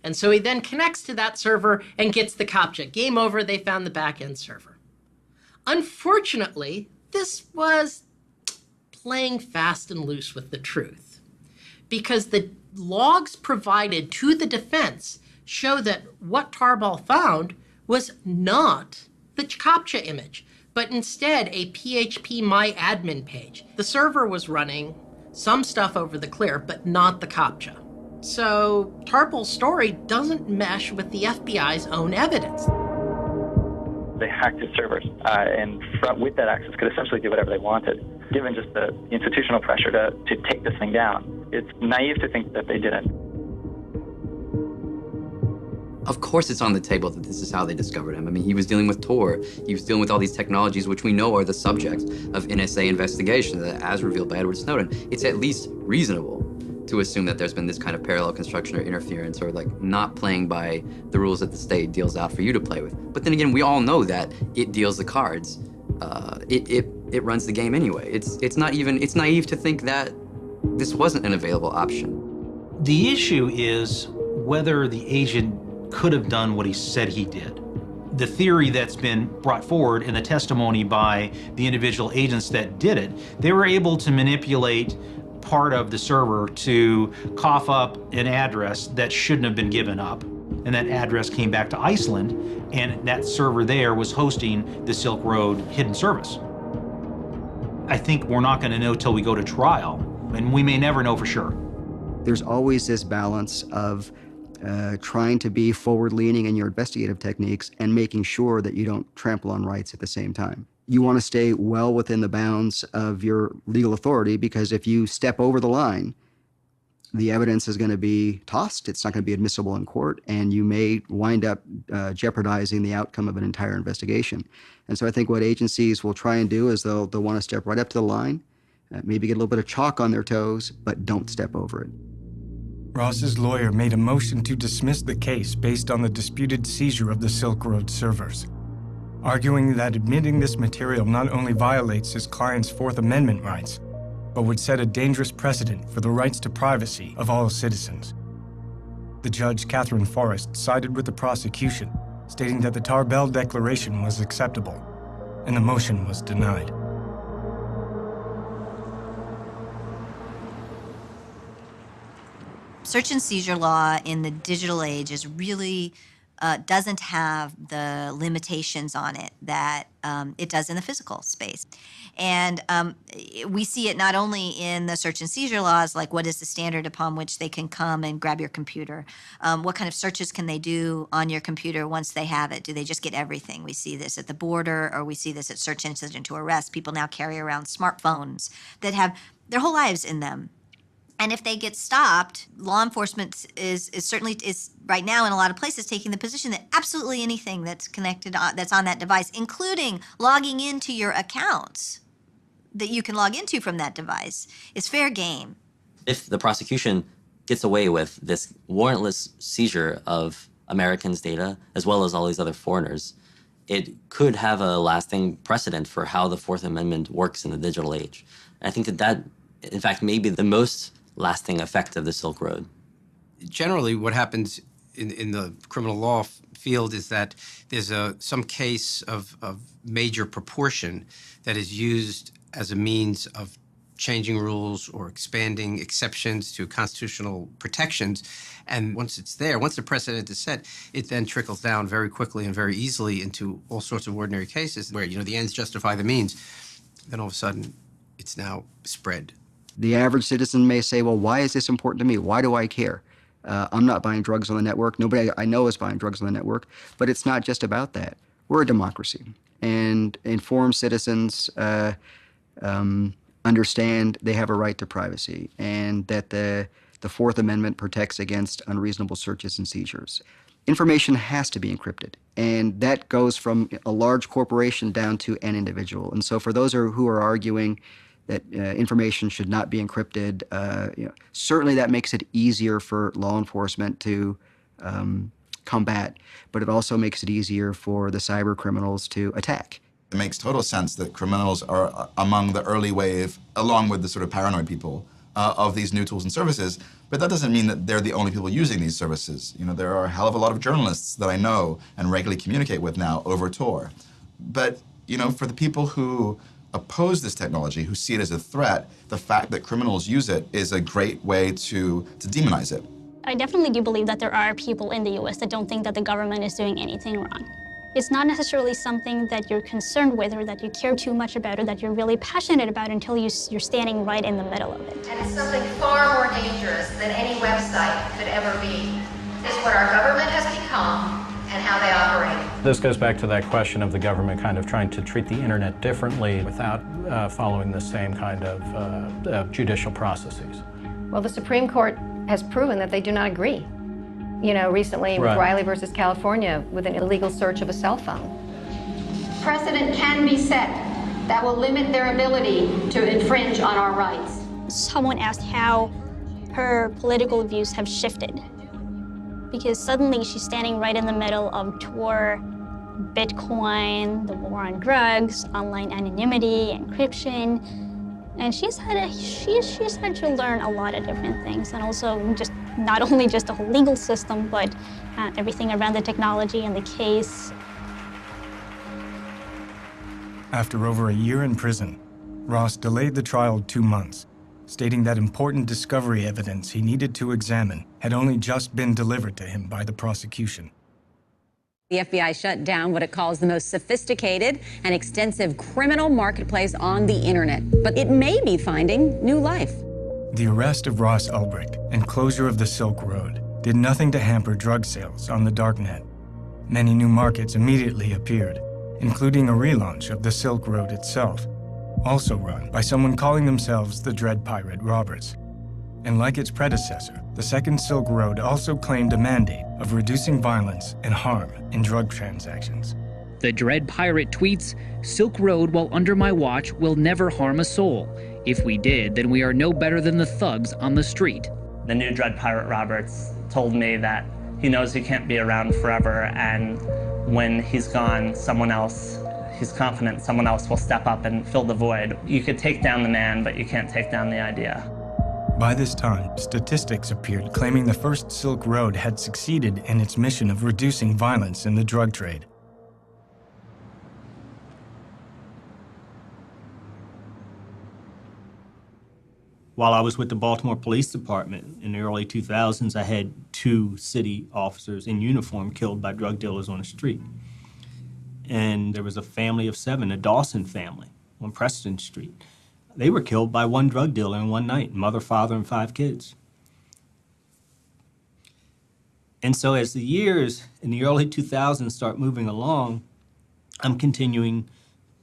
And so he then connects to that server and gets the CAPTCHA. Game over, they found the back-end server. Unfortunately, this was playing fast and loose with the truth, because the logs provided to the defense show that what Tarbell found was not the CAPTCHA image, but instead a PHP MyAdmin page. The server was running some stuff over the clear, but not the CAPTCHA. So Tarbell's story doesn't mesh with the FBI's own evidence. They hacked his servers, and with that access could essentially do whatever they wanted. Given just the institutional pressure to take this thing down, it's naive to think that they didn't. Of course it's on the table that this is how they discovered him. I mean, he was dealing with Tor. He was dealing with all these technologies which we know are the subject of NSA investigation, as revealed by Edward Snowden. It's at least reasonable to assume that there's been this kind of parallel construction or interference, or like not playing by the rules that the state deals out for you to play with. But then again, we all know that it deals the cards. It runs the game anyway. It's naive to think that this wasn't an available option. The issue is whether the agent could have done what he said he did. The theory that's been brought forward in the testimony by the individual agents that did it, they were able to manipulate part of the server to cough up an address that shouldn't have been given up. And that address came back to Iceland, and that server there was hosting the Silk Road hidden service. I think we're not going to know till we go to trial, and we may never know for sure. There's always this balance of trying to be forward-leaning in your investigative techniques and making sure that you don't trample on rights at the same time. You want to stay well within the bounds of your legal authority, because if you step over the line, the evidence is going to be tossed. It's not going to be admissible in court, and you may wind up jeopardizing the outcome of an entire investigation. And so I think what agencies will try and do is they'll want to step right up to the line, maybe get a little bit of chalk on their toes, but don't step over it. Ross's lawyer made a motion to dismiss the case based on the disputed seizure of the Silk Road servers, arguing that admitting this material not only violates his client's Fourth Amendment rights, but would set a dangerous precedent for the rights to privacy of all citizens. The judge, Catherine Forrest, sided with the prosecution, stating that the Tarbell Declaration was acceptable, and the motion was denied. Search and seizure law in the digital age is really doesn't have the limitations on it that it does in the physical space. And we see it not only in the search and seizure laws, like what is the standard upon which they can come and grab your computer? What kind of searches can they do on your computer once they have it? Do they just get everything? We see this at the border, or we see this at search incident to arrest. People now carry around smartphones that have their whole lives in them. And if they get stopped, law enforcement is certainly right now in a lot of places taking the position that absolutely anything that's connected that's on that device, including logging into your accounts that you can log into from that device, is fair game. If the prosecution gets away with this warrantless seizure of Americans' data, as well as all these other foreigners, it could have a lasting precedent for how the Fourth Amendment works in the digital age. And I think that, in fact, may be the most lasting effect of the Silk Road. Generally, what happens in the criminal law field is that there's some case of major proportion that is used as a means of changing rules or expanding exceptions to constitutional protections. And once it's there, once the precedent is set, it then trickles down very quickly and very easily into all sorts of ordinary cases where, the ends justify the means. Then all of a sudden, it's now spread. The average citizen may say, well, why is this important to me? Why do I care? I'm not buying drugs on the network. Nobody I know is buying drugs on the network. But it's not just about that. We're a democracy. And informed citizens understand they have a right to privacy, and that the Fourth Amendment protects against unreasonable searches and seizures. Information has to be encrypted, and that goes from a large corporation down to an individual. And so for those who are arguing that information should not be encrypted, certainly that makes it easier for law enforcement to combat, but it also makes it easier for the cyber criminals to attack. It makes total sense that criminals are among the early wave, along with the sort of paranoid people, of these new tools and services, but that doesn't mean that they're the only people using these services. There are a hell of a lot of journalists that I know and regularly communicate with now over Tor. But, for the people who oppose this technology, who see it as a threat, the fact that criminals use it is a great way to demonize it. I definitely do believe that there are people in the US that don't think that the government is doing anything wrong. It's not necessarily something that you're concerned with or that you care too much about or that you're really passionate about until you're standing right in the middle of it. And it's something far more dangerous than any website could ever be, is what our government has become and how they operate. This goes back to that question of the government kind of trying to treat the internet differently without following the same kind of judicial processes. Well, the Supreme Court has proven that they do not agree. You know, recently with Right. Riley versus California with an illegal search of a cell phone. Precedent can be set that will limit their ability to infringe on our rights. Someone asked how her political views have shifted. Because suddenly she's standing right in the middle of Tor, Bitcoin, the war on drugs, online anonymity, encryption. And she's had to learn a lot of different things, and also just not only just the whole legal system, but everything around the technology and the case. After over a year in prison, Ross delayed the trial 2 months, stating that important discovery evidence he needed to examine had only just been delivered to him by the prosecution. The FBI shut down what it calls the most sophisticated and extensive criminal marketplace on the internet, but it may be finding new life. The arrest of Ross Ulbricht and closure of the Silk Road did nothing to hamper drug sales on the darknet. Many new markets immediately appeared, including a relaunch of the Silk Road itself, also run by someone calling themselves the Dread Pirate Roberts. And like its predecessor, the second Silk Road also claimed a mandate of reducing violence and harm in drug transactions. The Dread Pirate tweets, "Silk Road, while under my watch, will never harm a soul. If we did, then we are no better than the thugs on the street." The new Dread Pirate Roberts told me that he knows he can't be around forever, and when he's gone, he's confident someone else will step up and fill the void. You could take down the man, but you can't take down the idea. By this time, statistics appeared claiming the first Silk Road had succeeded in its mission of reducing violence in the drug trade. While I was with the Baltimore Police Department in the early 2000s, I had 2 city officers in uniform killed by drug dealers on the street. And there was a family of 7, a Dawson family on Preston Street. They were killed by one drug dealer in one night, mother, father, and 5 kids. And so as the years in the early 2000s start moving along, I'm continuing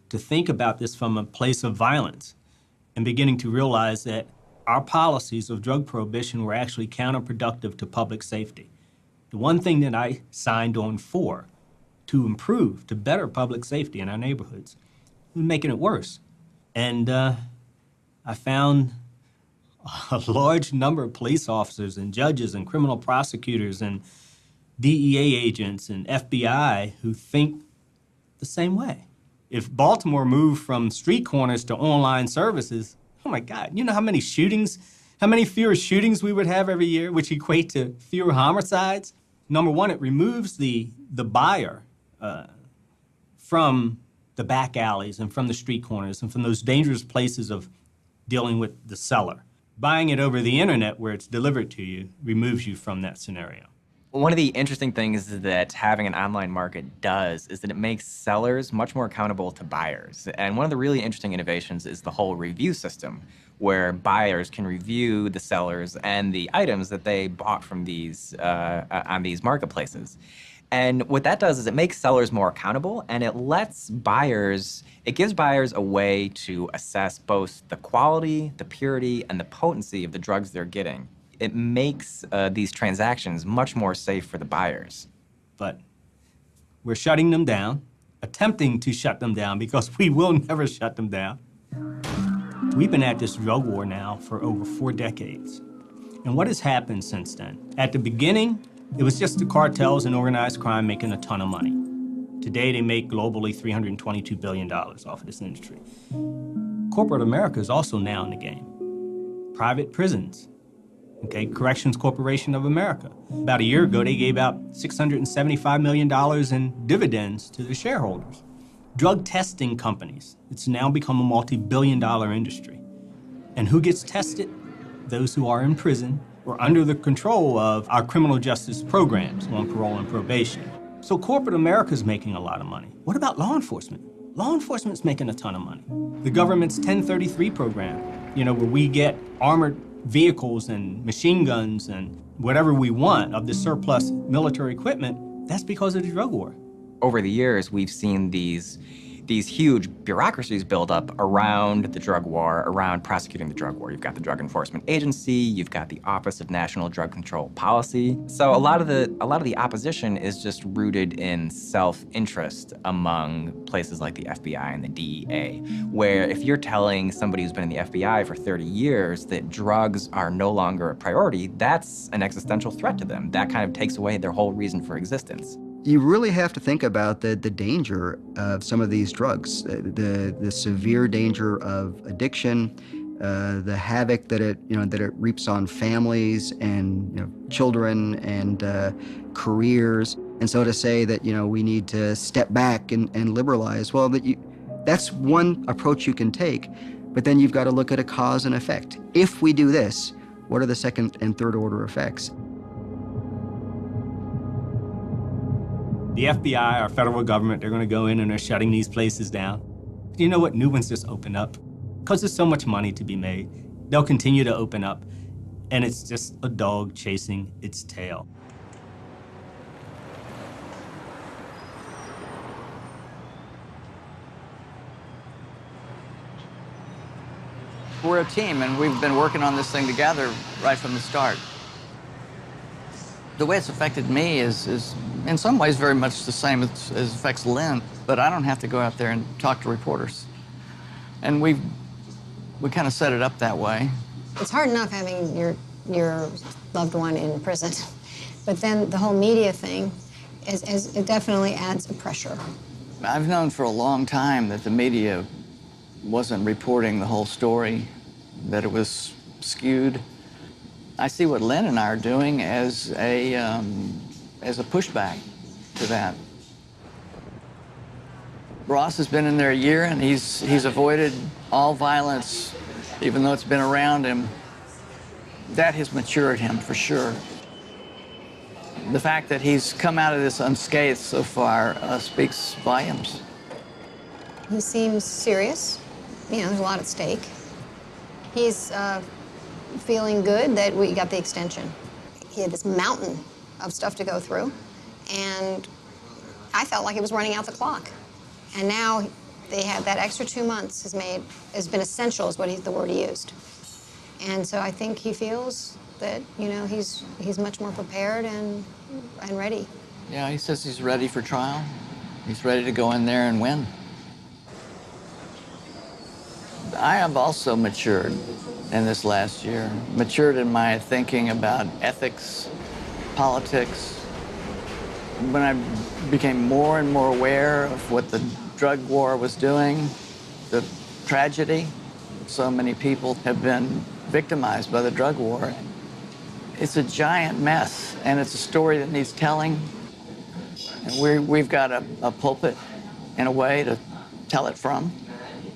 to think about this from a place of violence and beginning to realize that our policies of drug prohibition were actually counterproductive to public safety. The one thing that I signed on for to improve, to better public safety in our neighborhoods, was making it worse. And I found a large number of police officers and judges and criminal prosecutors and DEA agents and FBI who think the same way. If Baltimore moved from street corners to online services, oh my God, you know how many fewer shootings we would have every year, which equate to fewer homicides? Number one, it removes the buyer from the back alleys and from the street corners and from those dangerous places of dealing with the seller. Buying it over the internet where it's delivered to you removes you from that scenario. One of the interesting things that having an online market does is that it makes sellers much more accountable to buyers. And one of the really interesting innovations is the whole review system, where buyers can review the sellers and the items that they bought from these on these marketplaces. And what that does is it makes sellers more accountable, and it gives buyers a way to assess both the quality, the purity, and the potency of the drugs they're getting. It makes these transactions much more safe for the buyers. But we're shutting them down, attempting to shut them down, because we will never shut them down. We've been at this drug war now for over 4 decades. And what has happened since then? At the beginning, it was just the cartels and organized crime making a ton of money. Today, they make globally $322 billion off of this industry. Corporate America is also now in the game. Private prisons, okay, Corrections Corporation of America. About a year ago, they gave out $675 million in dividends to their shareholders. Drug testing companies, it's now become a multi-billion-dollar industry. And who gets tested? Those who are in prison or under the control of our criminal justice programs on parole and probation. So corporate America's making a lot of money. What about law enforcement? Law enforcement's making a ton of money. The government's 1033 program, where we get armored vehicles and machine guns and whatever we want of the surplus military equipment, that's because of the drug war. Over the years, we've seen these huge bureaucracies build up around the drug war, around prosecuting the drug war. You've got the Drug Enforcement Agency, you've got the Office of National Drug Control Policy. So a lot of the opposition is just rooted in self-interest among places like the FBI and the DEA, where if you're telling somebody who's been in the FBI for 30 years that drugs are no longer a priority, that's an existential threat to them. That kind of takes away their whole reason for existence. You really have to think about the danger of some of these drugs, the severe danger of addiction, the havoc that it reaps on families and children and careers. And so to say that we need to step back and liberalize, well, that's one approach you can take, but then you've got to look at a cause and effect. If we do this, what are the second and third order effects? The FBI, our federal government, they're going to go in and they're shutting these places down. You know what? New ones just open up. Because there's so much money to be made, they'll continue to open up, and it's just a dog chasing its tail. We're a team, and we've been working on this thing together right from the start. The way it's affected me is in some ways very much the same as affects Lynn, but I don't have to go out there and talk to reporters. And we kind of set it up that way. It's hard enough having your loved one in prison, but then the whole media thing it definitely adds a pressure. I've known for a long time that the media wasn't reporting the whole story, that it was skewed. I see what Lynn and I are doing as a pushback to that. Ross has been in there a year, and he's avoided all violence, even though it's been around him. That has matured him for sure. The fact that he's come out of this unscathed so far speaks volumes. He seems serious. There's a lot at stake. He's feeling good that we got the extension. He had this mountain of stuff to go through, and I felt like he was running out the clock. And now they have that extra 2 months has been essential, is the word he used. And so I think he feels that he's much more prepared and ready. Yeah, he says he's ready for trial. He's ready to go in there and win. I have also matured in this last year, matured in my thinking about ethics, politics. When I became more and more aware of what the drug war was doing, the tragedy, so many people have been victimized by the drug war. It's a giant mess, and it's a story that needs telling. And we've got a pulpit, in a way, to tell it from.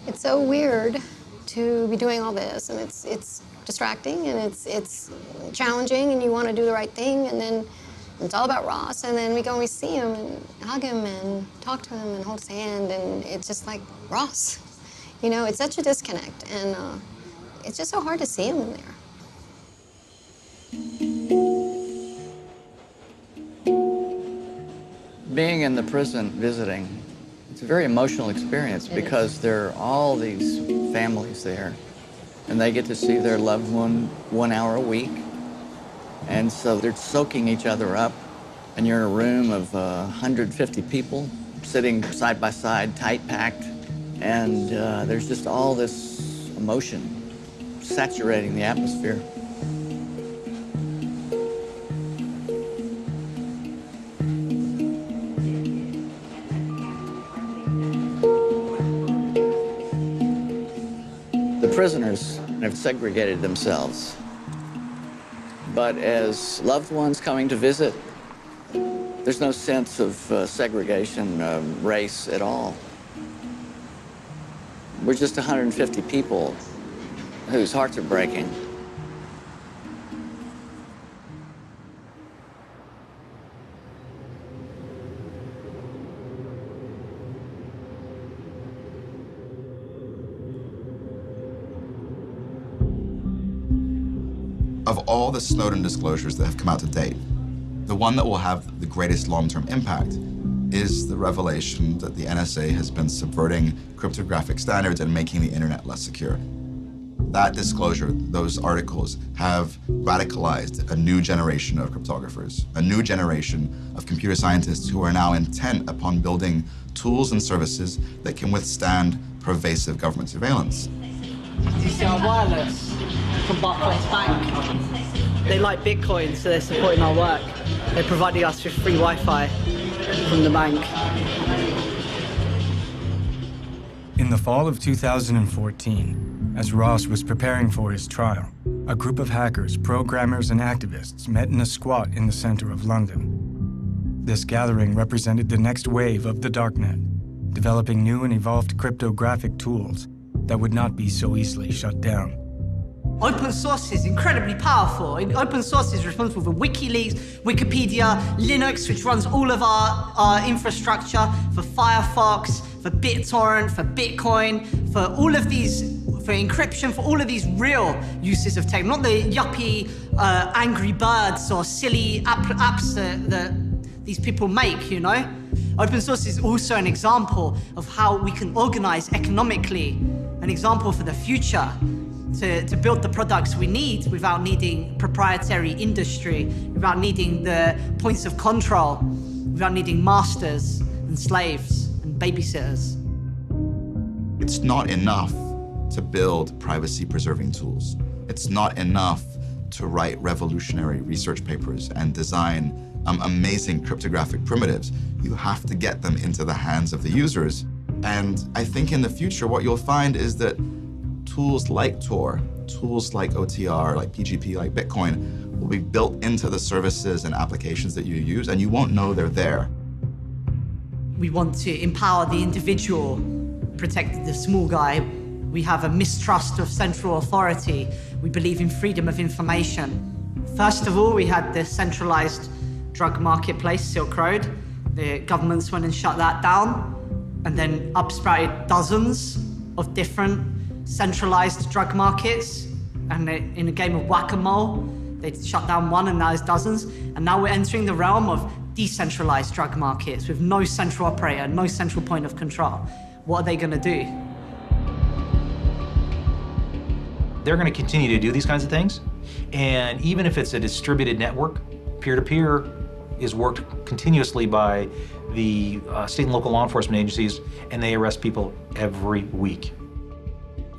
It's so weird to be doing all this, and it's distracting, and it's challenging, and you want to do the right thing, and then it's all about Ross, and then we go and we see him and hug him and talk to him and hold his hand, and it's just like, Ross. It's such a disconnect, and it's just so hard to see him in there. Being in the prison visiting, it's a very emotional experience because there are all these families there, and they get to see their loved one 1 hour a week. And so they're soaking each other up, and you're in a room of 150 people sitting side by side, tight packed, and there's just all this emotion saturating the atmosphere. The prisoners have segregated themselves. But as loved ones coming to visit, there's no sense of segregation, race at all. We're just 150 people whose hearts are breaking. Of all the Snowden disclosures that have come out to date, the one that will have the greatest long-term impact is the revelation that the NSA has been subverting cryptographic standards and making the internet less secure. That disclosure, those articles, have radicalized a new generation of cryptographers, a new generation of computer scientists who are now intent upon building tools and services that can withstand pervasive government surveillance. These are wireless from Barclays Bank. They like Bitcoin, so they're supporting our work. They're providing us with free Wi-Fi from the bank. In the fall of 2014, as Ross was preparing for his trial, a group of hackers, programmers, and activists met in a squat in the center of London. This gathering represented the next wave of the darknet, developing new and evolved cryptographic tools that would not be so easily shut down. Open source is incredibly powerful. Open source is responsible for WikiLeaks, Wikipedia, Linux, which runs all of our infrastructure, for Firefox, for BitTorrent, for Bitcoin, for all of these, for encryption, for all of these real uses of tech, not the yuppie Angry Birds or silly apps that these people make, you know? Open source is also an example of how we can organize economically, an example for the future, to build the products we need without needing proprietary industry, without needing the points of control, without needing masters and slaves and babysitters. It's not enough to build privacy-preserving tools. It's not enough to write revolutionary research papers and design amazing cryptographic primitives. You have to get them into the hands of the users. And I think in the future, what you'll find is that tools like Tor, tools like OTR, like PGP, like Bitcoin, will be built into the services and applications that you use, and you won't know they're there. We want to empower the individual, protect the small guy. We have a mistrust of central authority. We believe in freedom of information. First of all, we had the centralized drug marketplace, Silk Road. The governments went and shut that down, and then upsprouted dozens of different centralized drug markets. And in a game of whack-a-mole, they shut down one and now there's dozens. And now we're entering the realm of decentralized drug markets with no central operator, no central point of control. What are they going to do? They're going to continue to do these kinds of things. And even if it's a distributed network, peer-to-peer is worked continuously by the state and local law enforcement agencies, and they arrest people every week.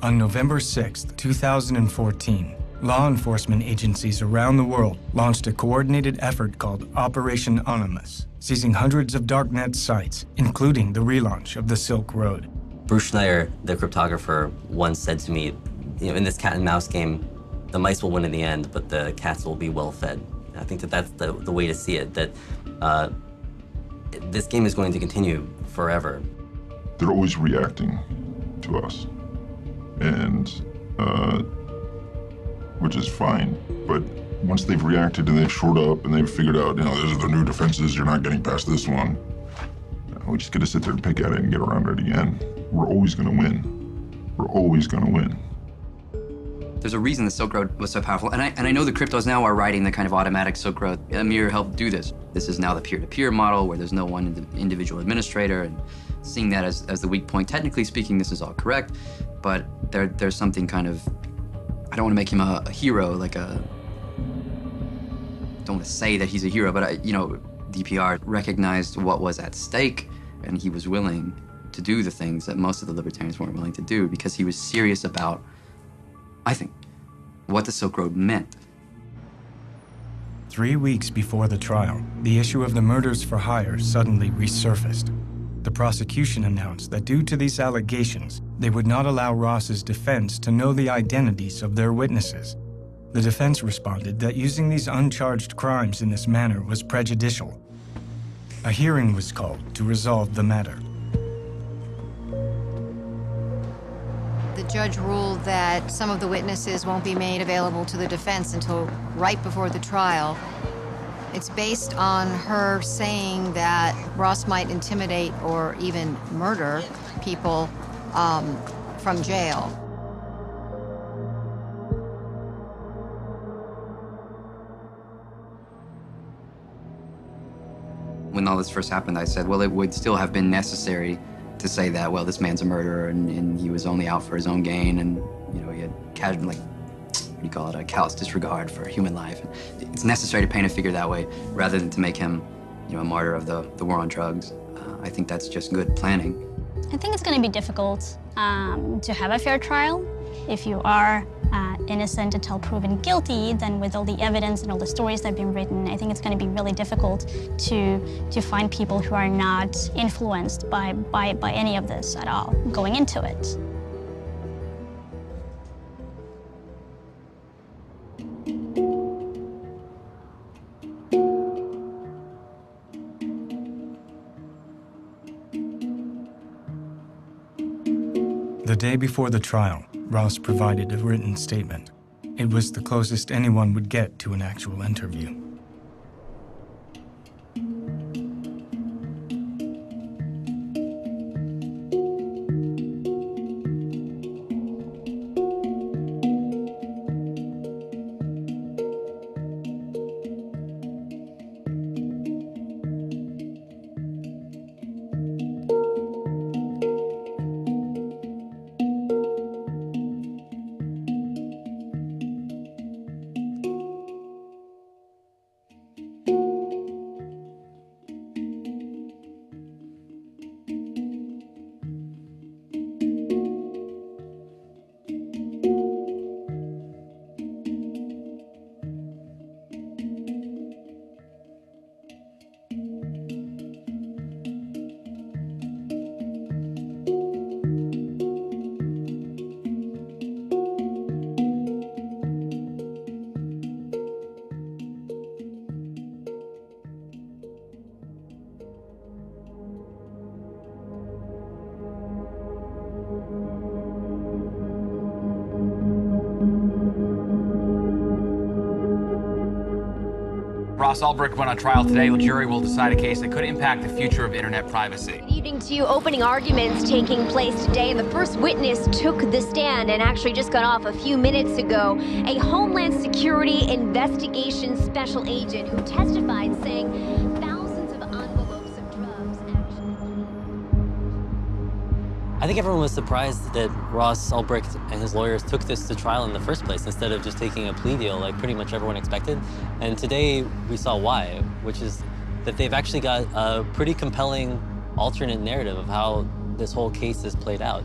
On November 6, 2014, law enforcement agencies around the world launched a coordinated effort called Operation Onimus, seizing hundreds of darknet sites, including the relaunch of the Silk Road. Bruce Schneier, the cryptographer, once said to me, you know, in this cat and mouse game, the mice will win in the end, but the cats will be well fed. I think that that's the way to see it, that this game is going to continue forever. They're always reacting to us, and which is fine. But once they've reacted and they've shored up and they've figured out, you know, these are the new defenses, you're not getting past this one, we just got to sit there and pick at it and get around it again. We're always going to win. We're always going to win. There's a reason the Silk Road was so powerful, and I know the cryptos now are writing the kind of automatic Silk Road. Amir helped do this. This is now the peer-to-peer model where there's no one individual administrator, and seeing that as the weak point. Technically speaking, this is all correct, but there's something kind of, I don't want to make him a hero, like a, don't want to say that he's a hero, but you know, DPR recognized what was at stake, and he was willing to do the things that most of the libertarians weren't willing to do because he was serious about, I think, what the Silk Road meant. 3 weeks before the trial, the issue of the murders for hire suddenly resurfaced. The prosecution announced that due to these allegations, they would not allow Ross's defense to know the identities of their witnesses. The defense responded that using these uncharged crimes in this manner was prejudicial. A hearing was called to resolve the matter. The judge ruled that some of the witnesses won't be made available to the defense until right before the trial. It's based on her saying that Ross might intimidate or even murder people from jail. When all this first happened, I said, well, it would still have been necessary to say that, well, this man's a murderer and he was only out for his own gain, and he had casual, like, what do you call it, a callous disregard for human life. It's necessary to paint a figure that way rather than to make him, a martyr of the war on drugs. I think that's just good planning. I think it's going to be difficult to have a fair trial. If you are innocent until proven guilty, then with all the evidence and all the stories that have been written, I think it's going to be really difficult to find people who are not influenced by any of this at all going into it. The day before the trial, Ross provided a written statement. It was the closest anyone would get to an actual interview. Ross Ulbricht went on trial today. The jury will decide a case that could impact the future of internet privacy. Leading to opening arguments taking place today, and the first witness took the stand and actually just got off a few minutes ago. A Homeland Security investigation special agent who testified saying thousands of envelopes of drugs I think everyone was surprised that Ross Ulbricht and his lawyers took this to trial in the first place instead of just taking a plea deal like pretty much everyone expected. And today we saw why, which is that they've actually got a pretty compelling alternate narrative of how this whole case is played out.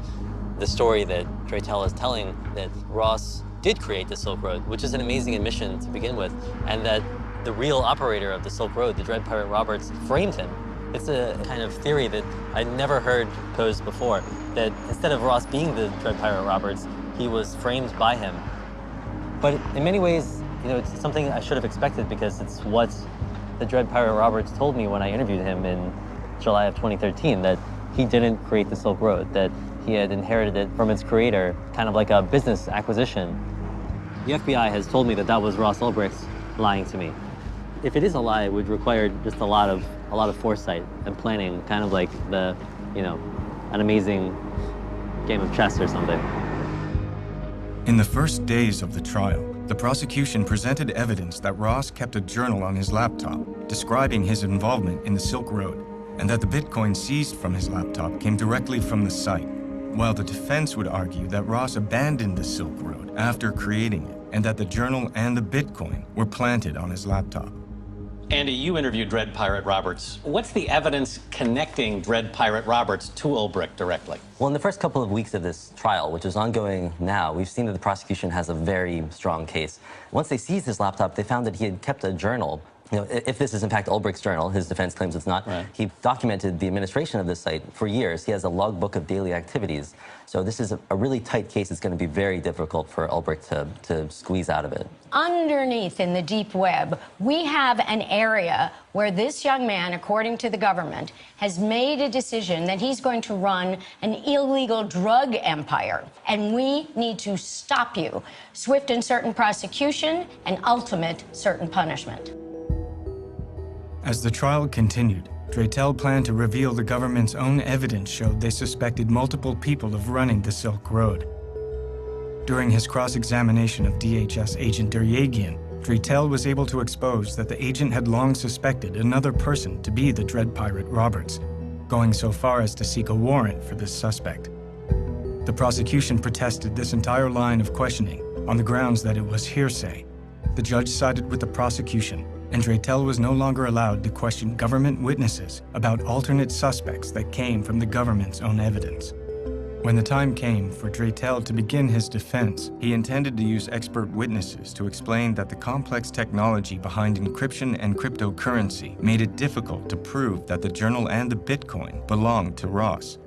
The story that Draytell is telling, that Ross did create the Silk Road, which is an amazing admission to begin with, and that the real operator of the Silk Road, the Dread Pirate Roberts, framed him. It's a kind of theory that I'd never heard posed before, that instead of Ross being the Dread Pirate Roberts, he was framed by him. But in many ways, it's something I should have expected because it's what the Dread Pirate Roberts told me when I interviewed him in July of 2013, that he didn't create the Silk Road, that he had inherited it from its creator, kind of like a business acquisition. The FBI has told me that that was Ross Ulbricht lying to me. If it is a lie, it would require just a lot of foresight and planning, kind of like an amazing game of chess or something. In the first days of the trial, the prosecution presented evidence that Ross kept a journal on his laptop describing his involvement in the Silk Road, and that the Bitcoin seized from his laptop came directly from the site, while the defense would argue that Ross abandoned the Silk Road after creating it, and that the journal and the Bitcoin were planted on his laptop. Andy, you interviewed Dread Pirate Roberts. What's the evidence connecting Dread Pirate Roberts to Ulbricht directly? Well, in the first couple of weeks of this trial, which is ongoing now, we've seen that the prosecution has a very strong case. Once they seized his laptop, they found that he had kept a journal. If this is in fact Ulbricht's journal, his defense claims it's not, right. He documented the administration of this site for years. He has a logbook of daily activities. So this is a really tight case. It's going to be very difficult for Ulbricht to squeeze out of it. Underneath in the deep web, we have an area where this young man, according to the government, has made a decision that he's going to run an illegal drug empire. And we need to stop you. Swift and certain prosecution and ultimate certain punishment. As the trial continued, Draytell planned to reveal the government's own evidence showed they suspected multiple people of running the Silk Road. During his cross-examination of DHS agent Deryagian, Draytell was able to expose that the agent had long suspected another person to be the Dread Pirate Roberts, going so far as to seek a warrant for this suspect. The prosecution protested this entire line of questioning on the grounds that it was hearsay. The judge sided with the prosecution, and Draytell was no longer allowed to question government witnesses about alternate suspects that came from the government's own evidence. When the time came for Draytell to begin his defense, he intended to use expert witnesses to explain that the complex technology behind encryption and cryptocurrency made it difficult to prove that the journal and the Bitcoin belonged to Ross.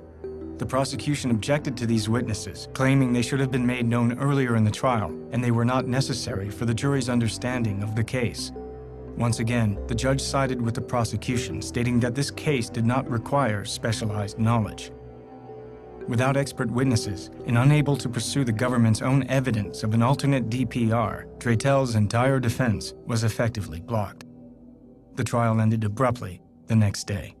The prosecution objected to these witnesses, claiming they should have been made known earlier in the trial, and they were not necessary for the jury's understanding of the case. Once again, the judge sided with the prosecution, stating that this case did not require specialized knowledge. Without expert witnesses, and unable to pursue the government's own evidence of an alternate DPR, Draytell's entire defense was effectively blocked. The trial ended abruptly the next day.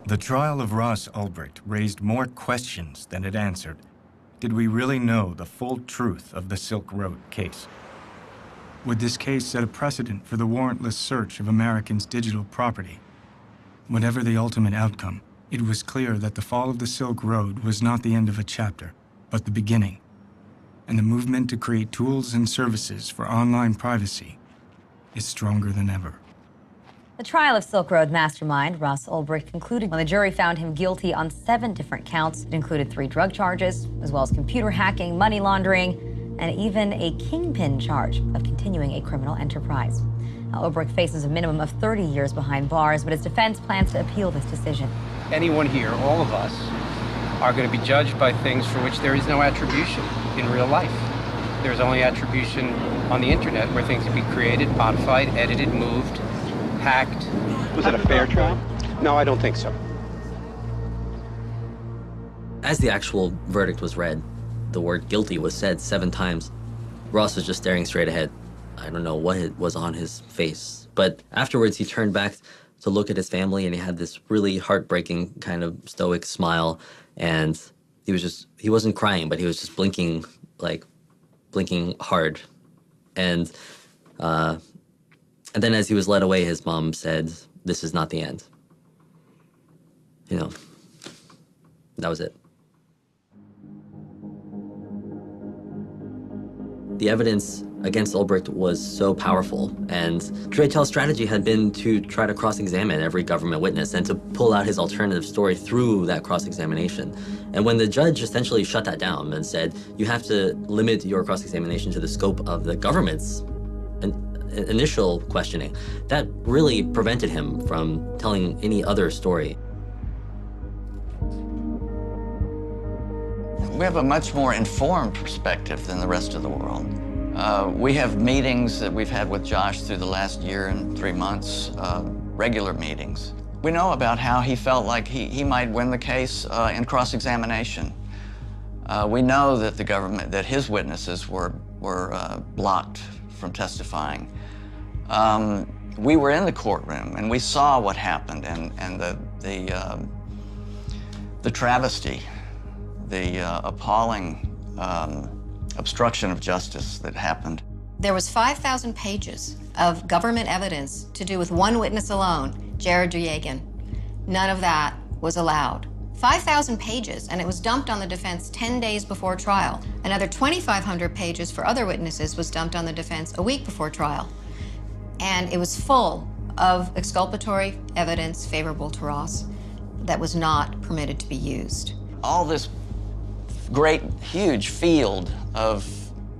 The trial of Ross Ulbricht raised more questions than it answered. Did we really know the full truth of the Silk Road case? Would this case set a precedent for the warrantless search of Americans' digital property? Whatever the ultimate outcome, it was clear that the fall of the Silk Road was not the end of a chapter, but the beginning. And the movement to create tools and services for online privacy is stronger than ever. The trial of Silk Road mastermind Ross Ulbricht concluded when the jury found him guilty on 7 different counts. It included 3 drug charges, as well as computer hacking, money laundering, and even a kingpin charge of continuing a criminal enterprise. Now, Ulbricht faces a minimum of 30 years behind bars, but his defense plans to appeal this decision. Anyone here, all of us, are going to be judged by things for which there is no attribution in real life. There's only attribution on the internet where things can be created, modified, edited, moved, hacked. Was it a fair trial? No, I don't think so. As the actual verdict was read, the word guilty was said 7 times. Ross was just staring straight ahead. I don't know what was on his face. But afterwards, he turned back to look at his family, and he had this really heartbreaking kind of stoic smile. And he wasn't crying, but he was just blinking hard. And then as he was led away, his mom said, "This is not the end." You know, that was it. The evidence against Ulbricht was so powerful, and Draytell's strategy had been to try to cross-examine every government witness and to pull out his alternative story through that cross-examination. And when the judge essentially shut that down and said, you have to limit your cross-examination to the scope of the government's initial questioning, that really prevented him from telling any other story. We have a much more informed perspective than the rest of the world. We have meetings that we've had with Josh through the last year and 3 months, regular meetings. We know about how he felt like he might win the case in cross-examination. We know that the government, that his witnesses were blocked from testifying. We were in the courtroom and we saw what happened and the travesty, the appalling obstruction of justice that happened. There was 5,000 pages of government evidence to do with one witness alone, Jared Dryagan. None of that was allowed. 5,000 pages, and it was dumped on the defense 10 days before trial. Another 2,500 pages for other witnesses was dumped on the defense a week before trial. And it was full of exculpatory evidence favorable to Ross that was not permitted to be used. All this great, huge field of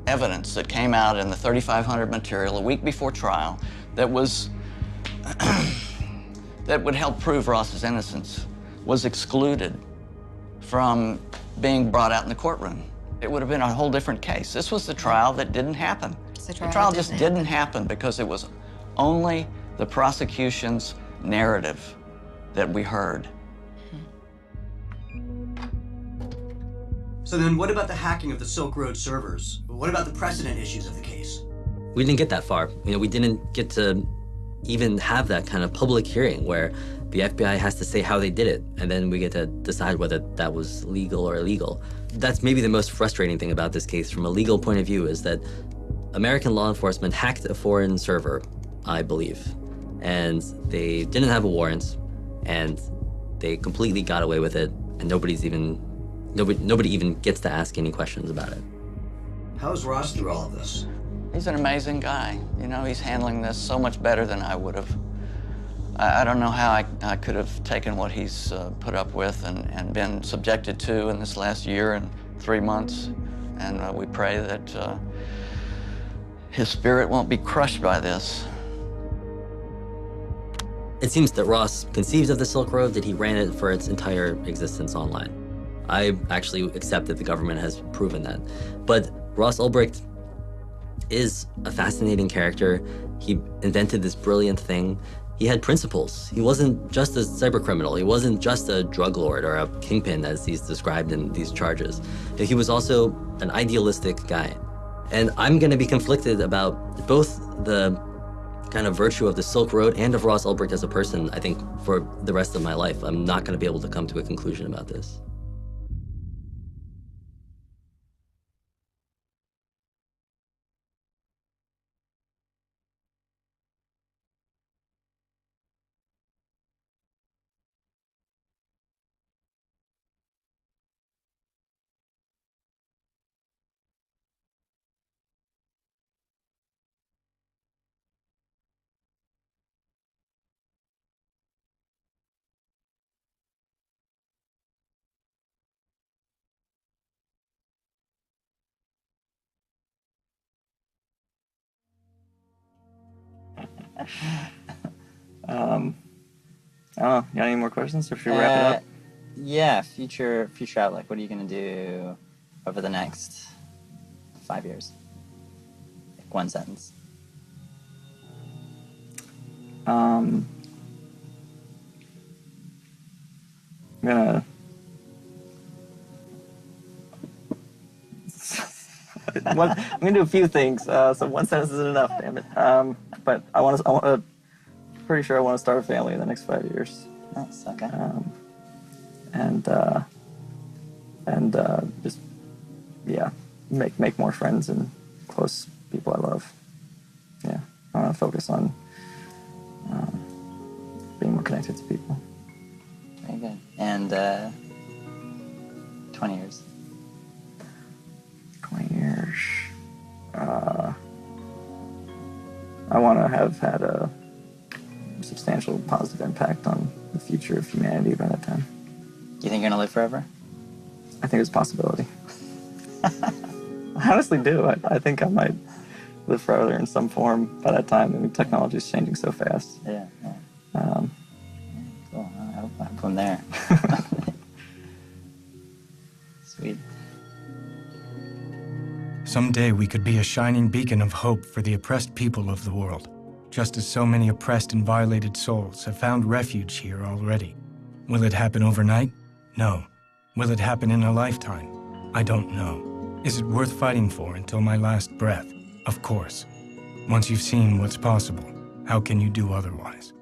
evidence that came out in the 3,500 material a week before trial that was that would help prove Ross's innocence was excluded from being brought out in the courtroom. It would have been a whole different case. This was the trial that didn't happen. The trial just didn't happen because it was only the prosecution's narrative that we heard. So then what about the hacking of the Silk Road servers? What about the precedent issues of the case? We didn't get that far. You know, we didn't get to even have that kind of public hearing where the FBI has to say how they did it, and then we get to decide whether that was legal or illegal. That's maybe the most frustrating thing about this case from a legal point of view, is that American law enforcement hacked a foreign server, I believe, and they didn't have a warrant, and they completely got away with it, and nobody even gets to ask any questions about it. How's Ross through all of this? He's an amazing guy. You know, he's handling this so much better than I would have. I don't know how I could have taken what he's put up with and been subjected to in this last year and 3 months. And we pray that his spirit won't be crushed by this. It seems that Ross conceived of the Silk Road, that he ran it for its entire existence online. I actually accept that the government has proven that. But Ross Ulbricht is a fascinating character. He invented this brilliant thing. He had principles. He wasn't just a cybercriminal. He wasn't just a drug lord or a kingpin, as he's described in these charges. He was also an idealistic guy. And I'm going to be conflicted about both the kind of virtue of the Silk Road and of Ross Ulbricht as a person, I think, for the rest of my life. I'm not going to be able to come to a conclusion about this. I don't know. You got any more questions, or should we wrap it up? Yeah, future outlook. What are you gonna do over the next 5 years? Like one sentence. I'm gonna do a few things. So one sentence isn't enough, damn it. But pretty sure I want to start a family in the next 5 years. Nice. Okay. Just make more friends and close people I love. Yeah, I want to focus on being more connected to people. Very good. And 20 years. 20 years. I want to have had a substantial positive impact on the future of humanity by that time. Do you think you're gonna live forever? I think it's a possibility. I honestly do. I think I might live forever in some form by that time. I mean, technology is changing so fast. Yeah. Cool. I hope I'm there. Sweet. Someday we could be a shining beacon of hope for the oppressed people of the world, just as so many oppressed and violated souls have found refuge here already. Will it happen overnight? No. Will it happen in a lifetime? I don't know. Is it worth fighting for until my last breath? Of course. Once you've seen what's possible, how can you do otherwise?